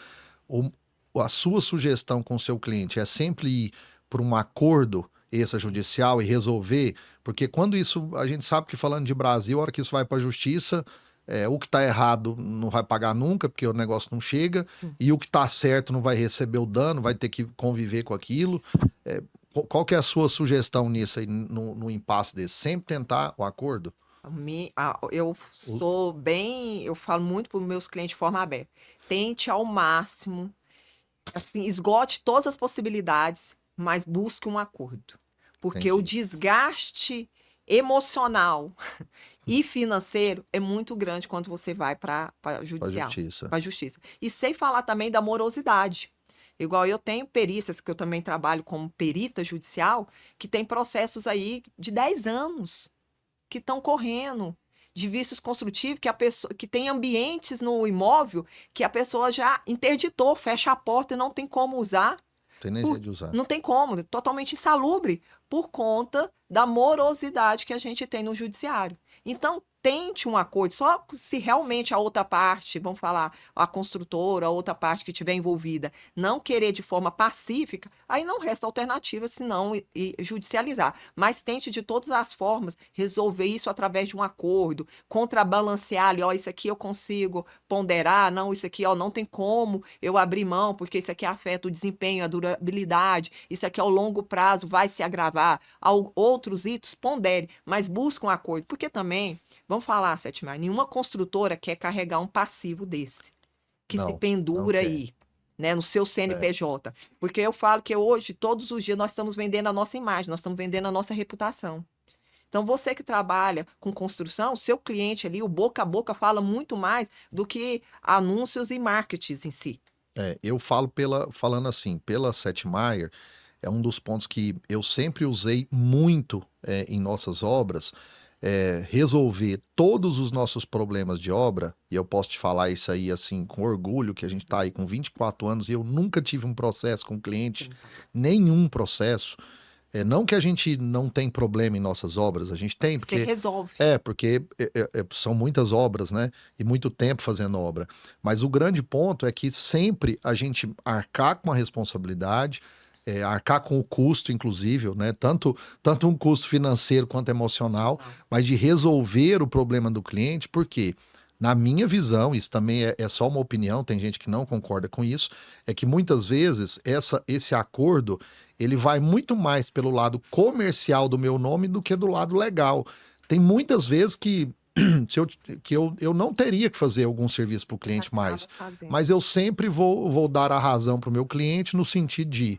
a sua sugestão com o seu cliente é sempre ir por um acordo extrajudicial e resolver? Porque quando isso, a gente sabe que falando de Brasil, a hora que isso vai para a justiça, o que está errado não vai pagar nunca, porque o negócio não chega, e o que está certo não vai receber o dano, vai ter que conviver com aquilo. Qual que é a sua sugestão nisso aí, no impasse desse? Sempre tentar o acordo? Eu falo muito para os meus clientes de forma aberta. Tente ao máximo, assim, esgote todas as possibilidades, mas busque um acordo. Porque o desgaste emocional e financeiro é muito grande quando você vai para a justiça. E sem falar também da morosidade. Igual eu tenho perícias, que eu também trabalho como perita judicial, que tem processos aí de 10 anos que estão correndo, de vícios construtivos, que tem ambientes no imóvel que a pessoa já interditou, fecha a porta e não tem como usar. Tem nem jeito de usar. Não tem como, totalmente insalubre, por conta da morosidade que a gente tem no judiciário. Então, tente um acordo, só se realmente a outra parte, vamos falar, a construtora, a outra parte que estiver envolvida, não querer de forma pacífica, aí não resta alternativa senão judicializar. Mas tente de todas as formas resolver isso através de um acordo, contrabalancear ali, isso aqui eu consigo ponderar, não, isso aqui não tem como eu abrir mão, porque isso aqui afeta o desempenho, a durabilidade, isso aqui ao longo prazo vai se agravar. outros itens, pondere, mas busca um acordo. Porque também, vamos falar, Sétima, nenhuma construtora quer carregar um passivo desse, que se Não pendura quer. aí, né, no seu CNPJ. Porque eu falo que hoje, todos os dias, nós estamos vendendo a nossa imagem, nós estamos vendendo a nossa reputação. Então, você que trabalha com construção, seu cliente ali, o boca a boca, fala muito mais do que anúncios e marketing em si. Eu falo falando assim, pela Setmaier, é um dos pontos que eu sempre usei muito em nossas obras, resolver todos os nossos problemas de obra, e eu posso te falar isso aí assim com orgulho, que a gente está aí com 24 anos e eu nunca tive um processo com cliente, nenhum processo. Não que a gente não tem problema em nossas obras, a gente tem, Você porque resolve. porque são muitas obras, né? E muito tempo fazendo obra. Mas o grande ponto é que sempre a gente arcar com a responsabilidade, arcar com o custo, inclusive, né? Tanto um custo financeiro quanto emocional, mas de resolver o problema do cliente, porque, na minha visão, isso também é só uma opinião, tem gente que não concorda com isso, é que muitas vezes esse acordo ele vai muito mais pelo lado comercial do meu nome do que do lado legal. Tem muitas vezes que eu não teria que fazer algum serviço para o cliente mais, mas eu sempre vou dar a razão para o meu cliente no sentido de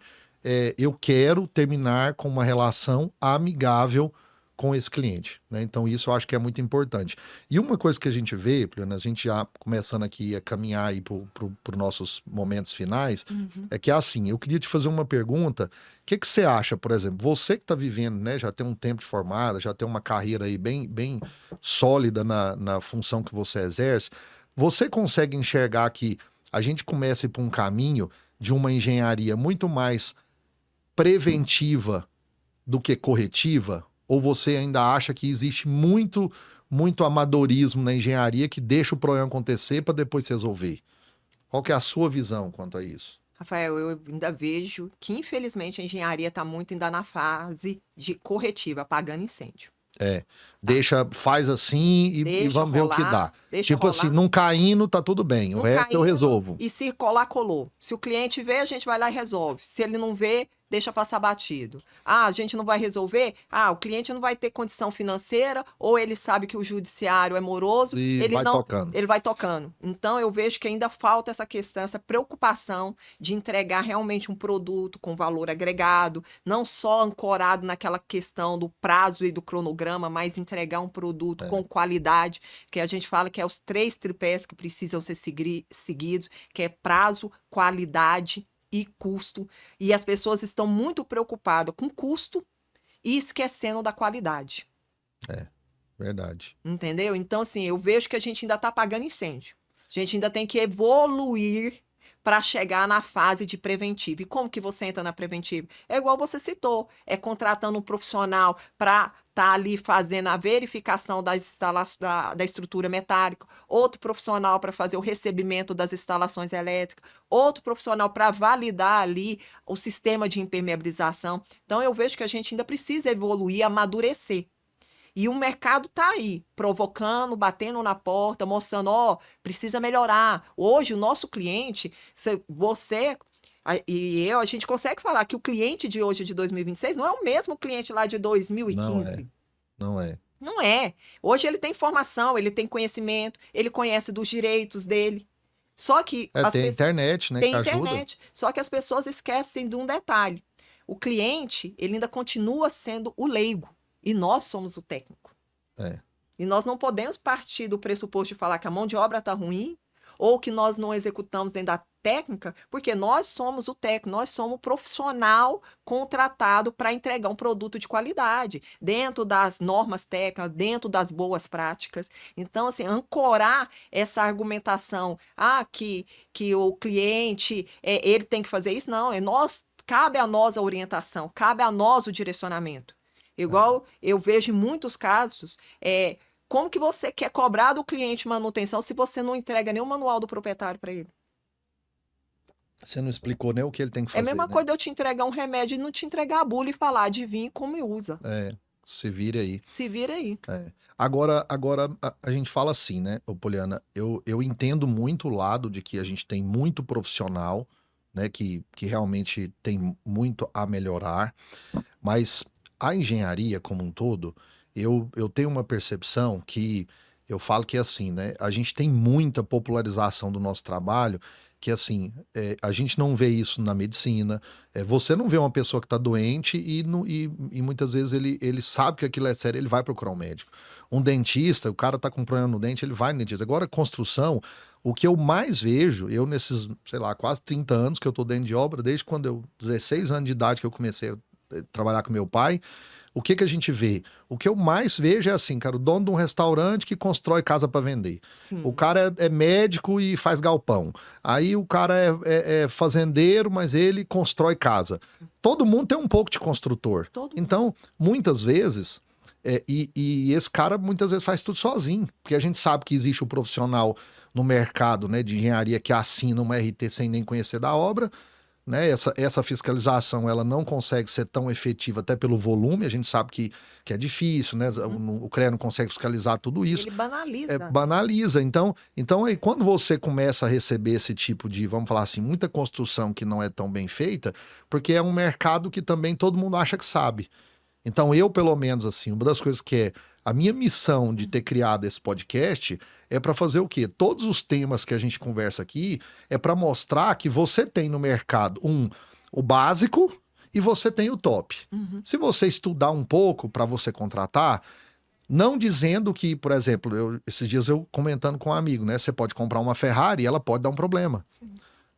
eu quero terminar com uma relação amigável com esse cliente, né? Então isso eu acho que é muito importante. E uma coisa que a gente vê, Poliana, a gente já começando aqui a caminhar aí para os nossos momentos finais, é que assim, eu queria te fazer uma pergunta, o que você acha, por exemplo, você que está vivendo, né, já tem um tempo de formada, já tem uma carreira aí bem sólida na função que você exerce, você consegue enxergar que a gente comece por um caminho de uma engenharia muito mais preventiva do que corretiva? Ou você ainda acha que existe muito amadorismo na engenharia que deixa o problema acontecer para depois se resolver? Qual que é a sua visão quanto a isso? Rafael, eu ainda vejo que, infelizmente, a engenharia está muito ainda na fase de corretiva, apagando incêndio. Faz assim e vamos ver o que dá. Tipo assim, não caindo, tá tudo bem, o resto eu resolvo. E se colar, colou. Se o cliente vê, a gente vai lá e resolve. Se ele não vê, deixa passar batido. A gente não vai resolver? O cliente não vai ter condição financeira, ou ele sabe que o judiciário é moroso, ele vai tocando. Então, eu vejo que ainda falta essa questão, essa preocupação de entregar realmente um produto com valor agregado, não só ancorado naquela questão do prazo e do cronograma, mas entregar um produto com qualidade, que a gente fala que é os 3 tripés que precisam ser seguidos, que é prazo, qualidade e custo, e as pessoas estão muito preocupadas com custo e esquecendo da qualidade. Verdade. Entendeu? Então, assim, eu vejo que a gente ainda está apagando incêndio. A gente ainda tem que evoluir para chegar na fase de preventivo. E como que você entra na preventiva? É igual você citou, é contratando um profissional para estar ali fazendo a verificação das instalações da estrutura metálica, outro profissional para fazer o recebimento das instalações elétricas, outro profissional para validar ali o sistema de impermeabilização. Então, eu vejo que a gente ainda precisa evoluir, amadurecer. E o mercado está aí, provocando, batendo na porta, mostrando, precisa melhorar. Hoje, o nosso cliente, você e eu, a gente consegue falar que o cliente de hoje, de 2026, não é o mesmo cliente lá de 2015. Não é. Não é. Hoje ele tem formação, ele tem conhecimento, ele conhece dos direitos dele. Só que tem a internet, né, tem que internet. ajuda. Só que as pessoas esquecem de um detalhe. O cliente, ele ainda continua sendo o leigo. E nós somos o técnico. E nós não podemos partir do pressuposto de falar que a mão de obra está ruim ou que nós não executamos dentro da técnica, porque nós somos o técnico, nós somos o profissional contratado para entregar um produto de qualidade, dentro das normas técnicas, dentro das boas práticas. Então, assim, ancorar essa argumentação, que o cliente, ele tem que fazer isso, não, cabe a nós a orientação, cabe a nós o direcionamento. Igual eu vejo em muitos casos, como que você quer cobrar do cliente manutenção se você não entrega nem o manual do proprietário para ele? Você não explicou nem o que ele tem que fazer. É a mesma coisa de eu te entregar um remédio e não te entregar a bula e falar, adivinha como usa. Se vira aí. Se vira aí. Agora a gente fala assim, né, Poliana, eu entendo muito o lado de que a gente tem muito profissional, né, que realmente tem muito a melhorar, mas a engenharia como um todo, eu tenho uma percepção que eu falo que é assim, né? A gente tem muita popularização do nosso trabalho, que assim, a gente não vê isso na medicina. Você não vê uma pessoa que está doente e muitas vezes ele sabe que aquilo é sério, ele vai procurar um médico. Um dentista, o cara está com problema no dente, ele vai no dentista. Agora, construção, o que eu mais vejo, eu nesses, sei lá, quase 30 anos que eu estou dentro de obra, desde quando eu, 16 anos de idade que eu comecei a trabalhar com meu pai, o que que a gente vê? O que eu mais vejo é assim, cara, o dono de um restaurante que constrói casa para vender. O Sim, cara é médico e faz galpão. Aí o cara é fazendeiro, mas ele constrói casa. Todo mundo tem um pouco de construtor. todo mundo. Então, muitas vezes, e esse cara muitas vezes faz tudo sozinho, porque a gente sabe que existe o profissional no mercado, né, de engenharia que assina uma RT sem nem conhecer da obra, né? Essa fiscalização ela não consegue ser tão efetiva até pelo volume, a gente sabe que é difícil, né? O CREA não consegue fiscalizar tudo isso, Ele banaliza. banaliza. Então aí quando você começa a receber esse tipo de, vamos falar assim, muita construção que não é tão bem feita, porque é um mercado que também todo mundo acha que sabe. Então eu, pelo menos assim, uma das coisas que é a minha missão de ter criado esse podcast é para fazer o quê? Todos os temas que a gente conversa aqui é para mostrar que você tem no mercado o básico e você tem o top. Uhum. Se você estudar um pouco para você contratar, não dizendo que, por exemplo, esses dias eu comentando com um amigo, né? Você pode comprar uma Ferrari e ela pode dar um problema. Sim.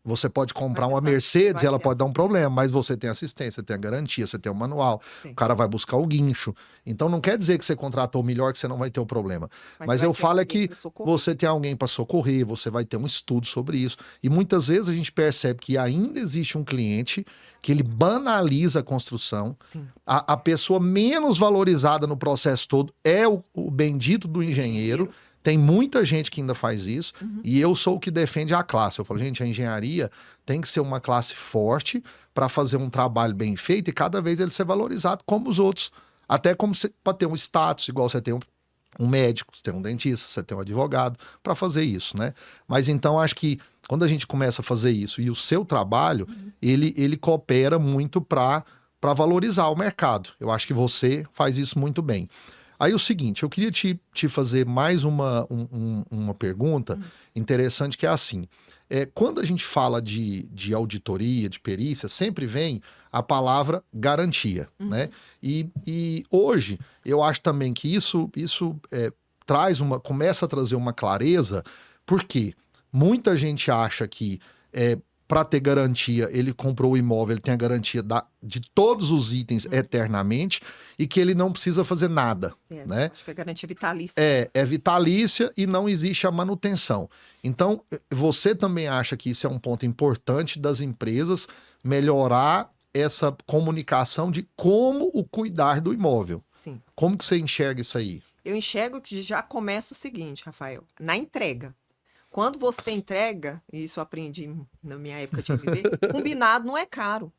Você pode comprar Mas uma você sabe que Mercedes e vai ela ter pode dar um assistência. problema, mas você tem assistência, você tem a garantia, você tem o manual, Sim. o cara vai buscar o guincho. Então não quer dizer que você contratou o melhor que você não vai ter o problema. Mas vai eu ter falo é alguém que pra socorrer. você tem alguém para socorrer, você vai ter um estudo sobre isso. E muitas vezes a gente percebe que ainda existe um cliente que ele banaliza a construção. Sim. A pessoa menos valorizada no processo todo é o bendito do engenheiro. Tem muita gente que ainda faz isso, Uhum. e eu sou o que defende a classe. Eu falo, gente, a engenharia tem que ser uma classe forte para fazer um trabalho bem feito e cada vez ele ser valorizado como os outros. Até como para ter um status, igual você tem um médico, você tem um dentista, você tem um advogado, para fazer isso, né? Mas então acho que quando a gente começa a fazer isso e o seu trabalho, ele coopera muito para valorizar o mercado. Eu acho que você faz isso muito bem. Aí o seguinte, eu queria te fazer mais uma pergunta interessante, que é assim. Quando a gente fala de auditoria, de perícia, sempre vem a palavra garantia, né? E hoje eu acho também que isso começa a trazer uma clareza, porque muita gente acha que para ter garantia, ele comprou o imóvel, ele tem a garantia de todos os itens eternamente e que ele não precisa fazer nada, né? Acho que é garantia vitalícia. É vitalícia e não existe a manutenção. Então, você também acha que isso é um ponto importante das empresas melhorar essa comunicação de como o cuidar do imóvel? Sim. Como que você enxerga isso aí? Eu enxergo que já começa o seguinte, Rafael, na entrega. Quando você entrega, e isso eu aprendi na minha época de MBA, combinado não é caro.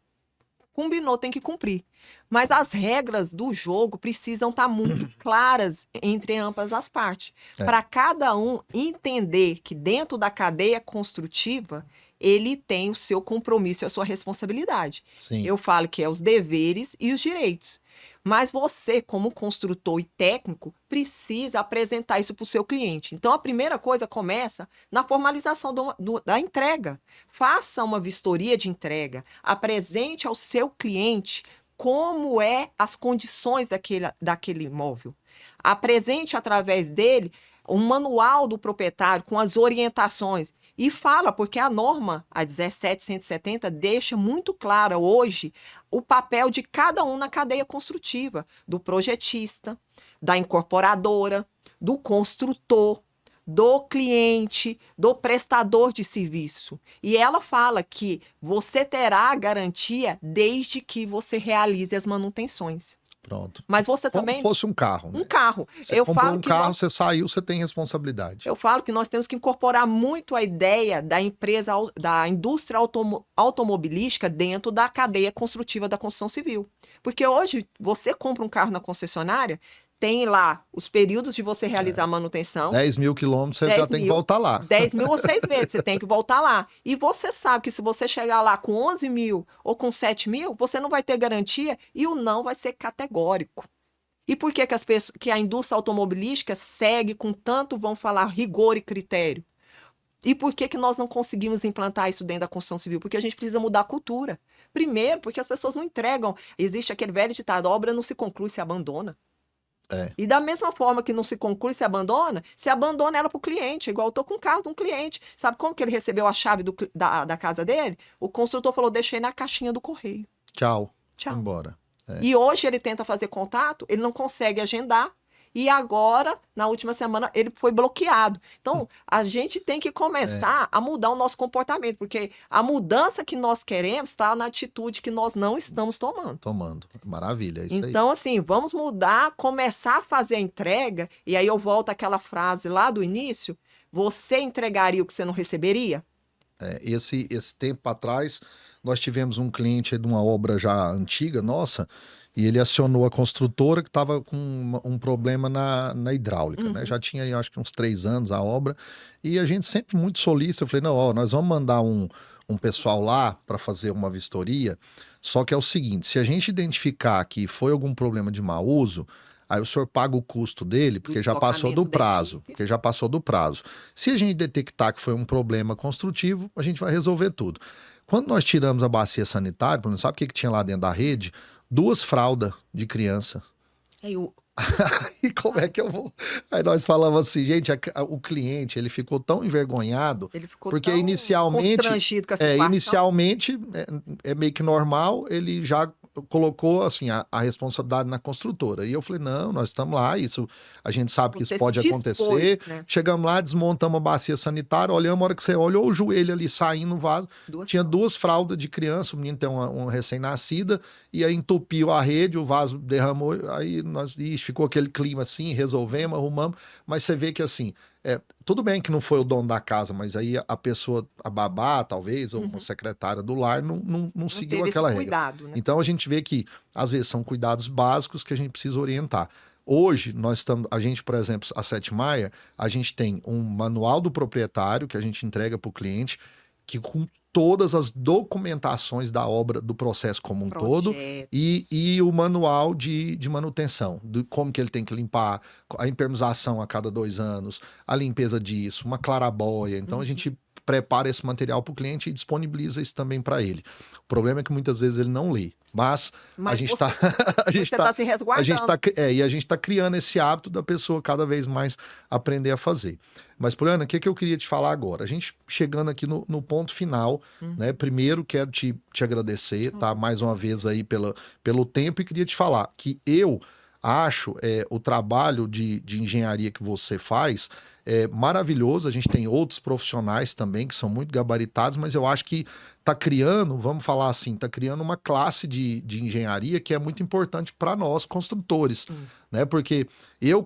Combinou, tem que cumprir. Mas as regras do jogo precisam estar muito claras entre ambas as partes. Para cada um entender que dentro da cadeia construtiva, ele tem o seu compromisso e a sua responsabilidade. Sim. Eu falo que é os deveres e os direitos. Mas você, como construtor e técnico, precisa apresentar isso para o seu cliente. Então, a primeira coisa começa na formalização da entrega. Faça uma vistoria de entrega. Apresente ao seu cliente como as condições daquele imóvel. Apresente através dele um manual do proprietário com as orientações. E fala, porque a norma, a 17170, deixa muito clara hoje o papel de cada um na cadeia construtiva, do projetista, da incorporadora, do construtor, do cliente, do prestador de serviço. E ela fala que você terá a garantia desde que você realize as manutenções. Pronto. Mas você Como também... fosse um carro, né? Um carro. Você comprou um carro, você saiu, você tem responsabilidade. Eu falo que nós temos que incorporar muito a ideia da empresa, da indústria automobilística dentro da cadeia construtiva da construção civil. Porque hoje, você compra um carro na concessionária, tem lá os períodos de você realizar a manutenção. 10 mil quilômetros, você 10 já tem que mil. voltar lá. 10 mil ou 6 meses, você tem que voltar lá. E você sabe que se você chegar lá com 11 mil ou com 7 mil, você não vai ter garantia e o não vai ser categórico. E por que, que a indústria automobilística segue com tanto, vamos falar, rigor e critério? E por que nós não conseguimos implantar isso dentro da construção civil? Porque a gente precisa mudar a cultura. Primeiro, porque as pessoas não entregam. Existe aquele velho ditado, a obra não se conclui, se abandona. E da mesma forma que não se conclui, se abandona ela para o cliente. Igual eu estou com o caso de um cliente. Sabe como que ele recebeu a chave da casa dele? O construtor falou, deixei na caixinha do correio. Tchau. Tchau. Embora. E hoje ele tenta fazer contato, ele não consegue agendar. E agora, na última semana, ele foi bloqueado. Então, a gente tem que começar a mudar o nosso comportamento, porque a mudança que nós queremos está na atitude que nós não estamos tomando. Maravilha, é isso então, assim, vamos mudar, começar a fazer a entrega, e aí eu volto àquela frase lá do início, você entregaria o que você não receberia? Esse tempo atrás, nós tivemos um cliente de uma obra já antiga, nossa, e ele acionou a construtora que estava com um problema na hidráulica, né? Já tinha aí, acho que uns 3 anos a obra, e a gente sempre muito solícito. Eu falei, não, ó, nós vamos mandar um pessoal lá para fazer uma vistoria, só que é o seguinte, se a gente identificar que foi algum problema de mau uso, aí o senhor paga o custo dele, porque já passou do prazo. Se a gente detectar que foi um problema construtivo, a gente vai resolver tudo. Quando nós tiramos a bacia sanitária, não sabe o que tinha lá dentro da rede? 2 fraldas de criança. E como é que eu vou? Aí nós falamos assim, gente, o cliente, ele ficou tão envergonhado, porque tão inicialmente, constrangido com a situação. inicialmente é meio que normal, ele já colocou assim a responsabilidade na construtora. E eu falei, não, nós estamos lá, isso a gente sabe que isso pode acontecer. Né? Chegamos lá, desmontamos a bacia sanitária, olhamos, a hora que você olhou o joelho ali saindo no vaso, tinha 2 fraldas de criança, o menino tem uma recém-nascida, e aí entupiu a rede, o vaso derramou, aí ficou aquele clima assim, resolvemos, arrumamos, mas você vê que assim, tudo bem que não foi o dono da casa, mas aí a pessoa, a babá, talvez, ou uma secretária do lar, não seguiu aquela regra. Cuidado, né? Então a gente vê que, às vezes, são cuidados básicos que a gente precisa orientar. Hoje, a gente, por exemplo, a Setmaier, a gente tem um manual do proprietário que a gente entrega para o cliente, que com todas as documentações da obra, do processo como um todo, e o manual de manutenção, de como que ele tem que limpar, a impermeabilização a cada 2 anos, a limpeza disso, uma clarabóia. Então a gente prepara esse material para o cliente e disponibiliza isso também para ele. O problema é que muitas vezes ele não lê. Mas a gente está se resguardando. E a gente está criando esse hábito da pessoa cada vez mais aprender a fazer. Mas, Poliana, o que eu queria te falar agora? A gente chegando aqui no ponto final, né? Primeiro, quero te agradecer, tá? Mais uma vez aí pelo tempo, e queria te falar que eu acho o trabalho de engenharia que você faz maravilhoso. A gente tem outros profissionais também que são muito gabaritados, mas eu acho que está criando, vamos falar assim, está criando uma classe de engenharia que é muito importante para nós, construtores, né? Porque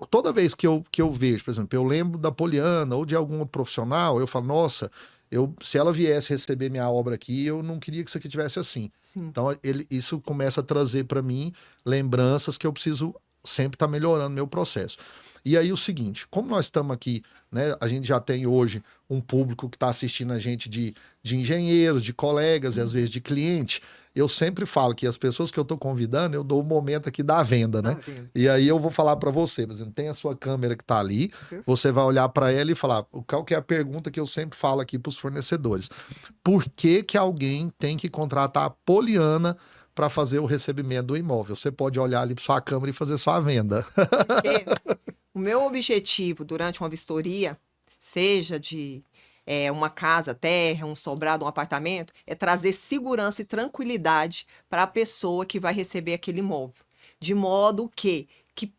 toda vez que eu vejo, por exemplo, eu lembro da Poliana ou de algum outro profissional, eu falo, nossa, se ela viesse receber minha obra aqui, eu não queria que isso aqui tivesse assim. Então, isso começa a trazer para mim lembranças que eu preciso sempre estar melhorando meu processo. E aí o seguinte, como nós estamos aqui, né, a gente já tem hoje um público que está assistindo a gente de engenheiros, de colegas e às vezes de cliente, eu sempre falo que as pessoas que eu estou convidando, eu dou o momento aqui da venda, né? E aí eu vou falar para você, por exemplo, tem a sua câmera que está ali, você vai olhar para ela e falar, qual que é a pergunta que eu sempre falo aqui para os fornecedores? Por que alguém tem que contratar a Poliana para fazer o recebimento do imóvel? Você pode olhar ali para sua câmera e fazer sua venda. O meu objetivo durante uma vistoria, seja de uma casa, terra, um sobrado, um apartamento, é trazer segurança e tranquilidade para a pessoa que vai receber aquele imóvel. De modo que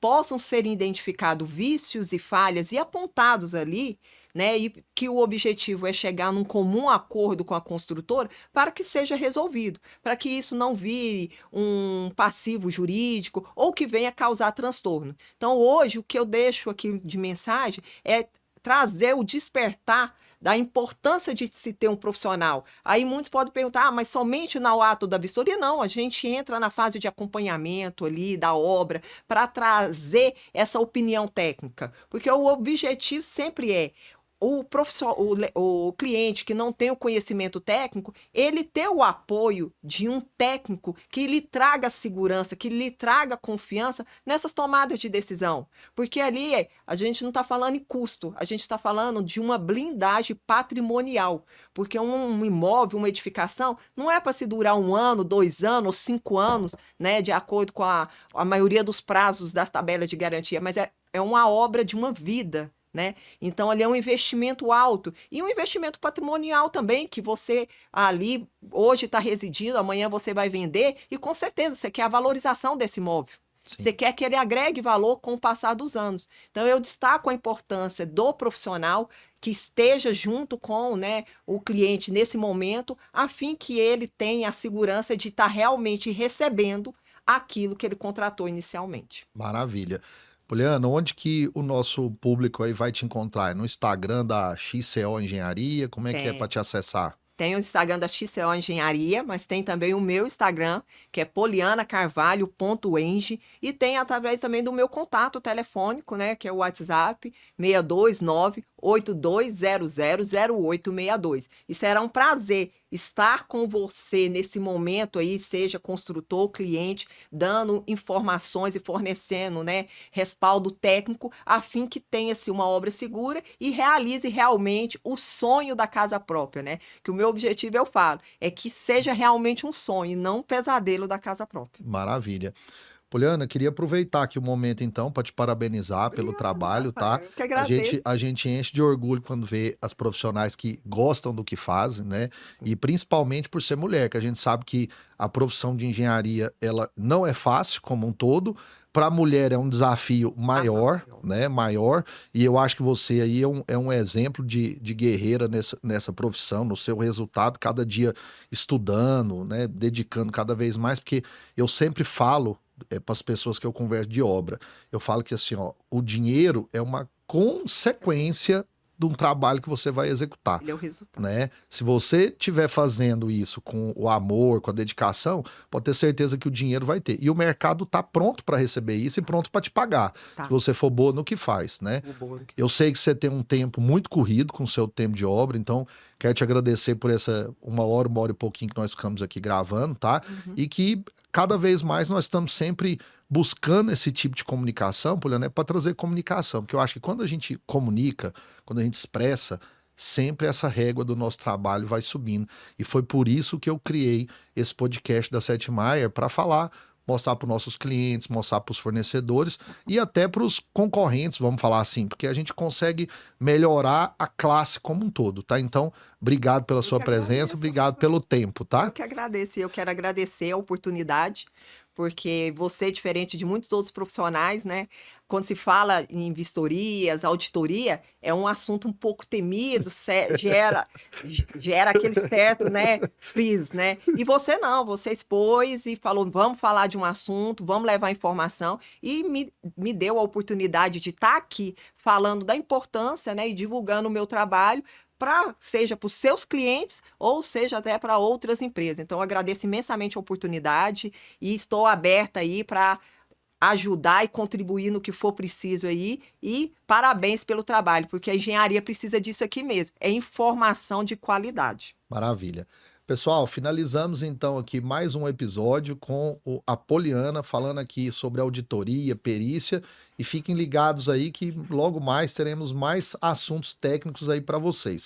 possam ser identificados vícios e falhas e apontados ali, né? E que o objetivo é chegar num comum acordo com a construtora para que seja resolvido, para que isso não vire um passivo jurídico ou que venha causar transtorno. Então, hoje, o que eu deixo aqui de mensagem é trazer o despertar da importância de se ter um profissional. Aí muitos podem perguntar, mas somente no ato da vistoria? Não, a gente entra na fase de acompanhamento ali da obra para trazer essa opinião técnica, porque o objetivo sempre é o profissional, o cliente que não tem o conhecimento técnico, ele ter o apoio de um técnico que lhe traga segurança, que lhe traga confiança nessas tomadas de decisão. Porque ali a gente não está falando em custo, a gente está falando de uma blindagem patrimonial. Porque um imóvel, uma edificação, não é para se durar 1 ano, 2 anos, 5 anos, né, de acordo com a maioria dos prazos das tabelas de garantia, mas é uma obra de uma vida. Né? Então, ali é um investimento alto e um investimento patrimonial também, que você ali hoje está residindo, amanhã você vai vender e com certeza você quer a valorização desse imóvel. Sim. Você quer que ele agregue valor com o passar dos anos. Então, eu destaco a importância do profissional que esteja junto com, né, o cliente nesse momento, a fim que ele tenha a segurança de estar realmente recebendo aquilo que ele contratou inicialmente. Maravilha. Poliana, onde que o nosso público aí vai te encontrar? É no Instagram da XCO Engenharia? Como é que é para te acessar? Tem o Instagram da XCO Engenharia, mas tem também o meu Instagram, que é polianacarvalho.eng, e tem através também do meu contato telefônico, né, que é o WhatsApp 629-8200-0862. E será um prazer estar com você nesse momento aí, seja construtor ou cliente, dando informações e fornecendo, né, respaldo técnico, a fim que tenha-se uma obra segura e realize realmente o sonho da casa própria, né? Que o meu objetivo, eu falo, é que seja realmente um sonho, e não um pesadelo da casa própria. Maravilha. Poliana, queria aproveitar aqui o momento então para te parabenizar pelo trabalho, tá? Eu que A gente, agradeço. a gente enche de orgulho quando vê as profissionais que gostam do que fazem, né? E principalmente por ser mulher, que a gente sabe que a profissão de engenharia, ela não é fácil como um todo. Para a mulher é um desafio maior, né? Maior. E eu acho que você aí é um exemplo de guerreira nessa profissão, no seu resultado, cada dia estudando, né? Dedicando cada vez mais, porque eu sempre falo para as pessoas que eu converso de obra. Eu falo que assim, ó, o dinheiro é uma consequência de um trabalho que você vai executar, Ele é o resultado. né? Se você estiver fazendo isso com o amor, com a dedicação, pode ter certeza que o dinheiro vai ter. E o mercado está pronto para receber isso e pronto para te pagar, Tá. se você for boa no que faz, né? Eu sei que você tem um tempo muito corrido com o seu tempo de obra, então quero te agradecer por essa 1 hora e pouquinho que nós ficamos aqui gravando, tá? E que cada vez mais nós estamos sempre buscando esse tipo de comunicação, Poliana, é para trazer comunicação, porque eu acho que quando a gente comunica, quando a gente expressa, sempre essa régua do nosso trabalho vai subindo. E foi por isso que eu criei esse podcast da Setmaier para falar, mostrar para os nossos clientes, mostrar para os fornecedores e até para os concorrentes, vamos falar assim, porque a gente consegue melhorar a classe como um todo, tá? Então, obrigado pela sua presença, obrigado pelo tempo, tá? Eu que agradeço, eu quero agradecer a oportunidade, porque você, diferente de muitos outros profissionais, né? Quando se fala em vistorias, auditoria, é um assunto um pouco temido, gera aquele certo, né, freeze, né? E você não, você expôs e falou, vamos falar de um assunto, vamos levar informação, e me deu a oportunidade de estar aqui falando da importância, né, e divulgando o meu trabalho, seja para os seus clientes ou seja até para outras empresas. Então, eu agradeço imensamente a oportunidade e estou aberta aí para ajudar e contribuir no que for preciso aí. E parabéns pelo trabalho, porque a engenharia precisa disso aqui mesmo. É informação de qualidade. Maravilha. Pessoal, finalizamos então aqui mais um episódio com a Poliana falando aqui sobre auditoria, perícia, e fiquem ligados aí que logo mais teremos mais assuntos técnicos aí para vocês.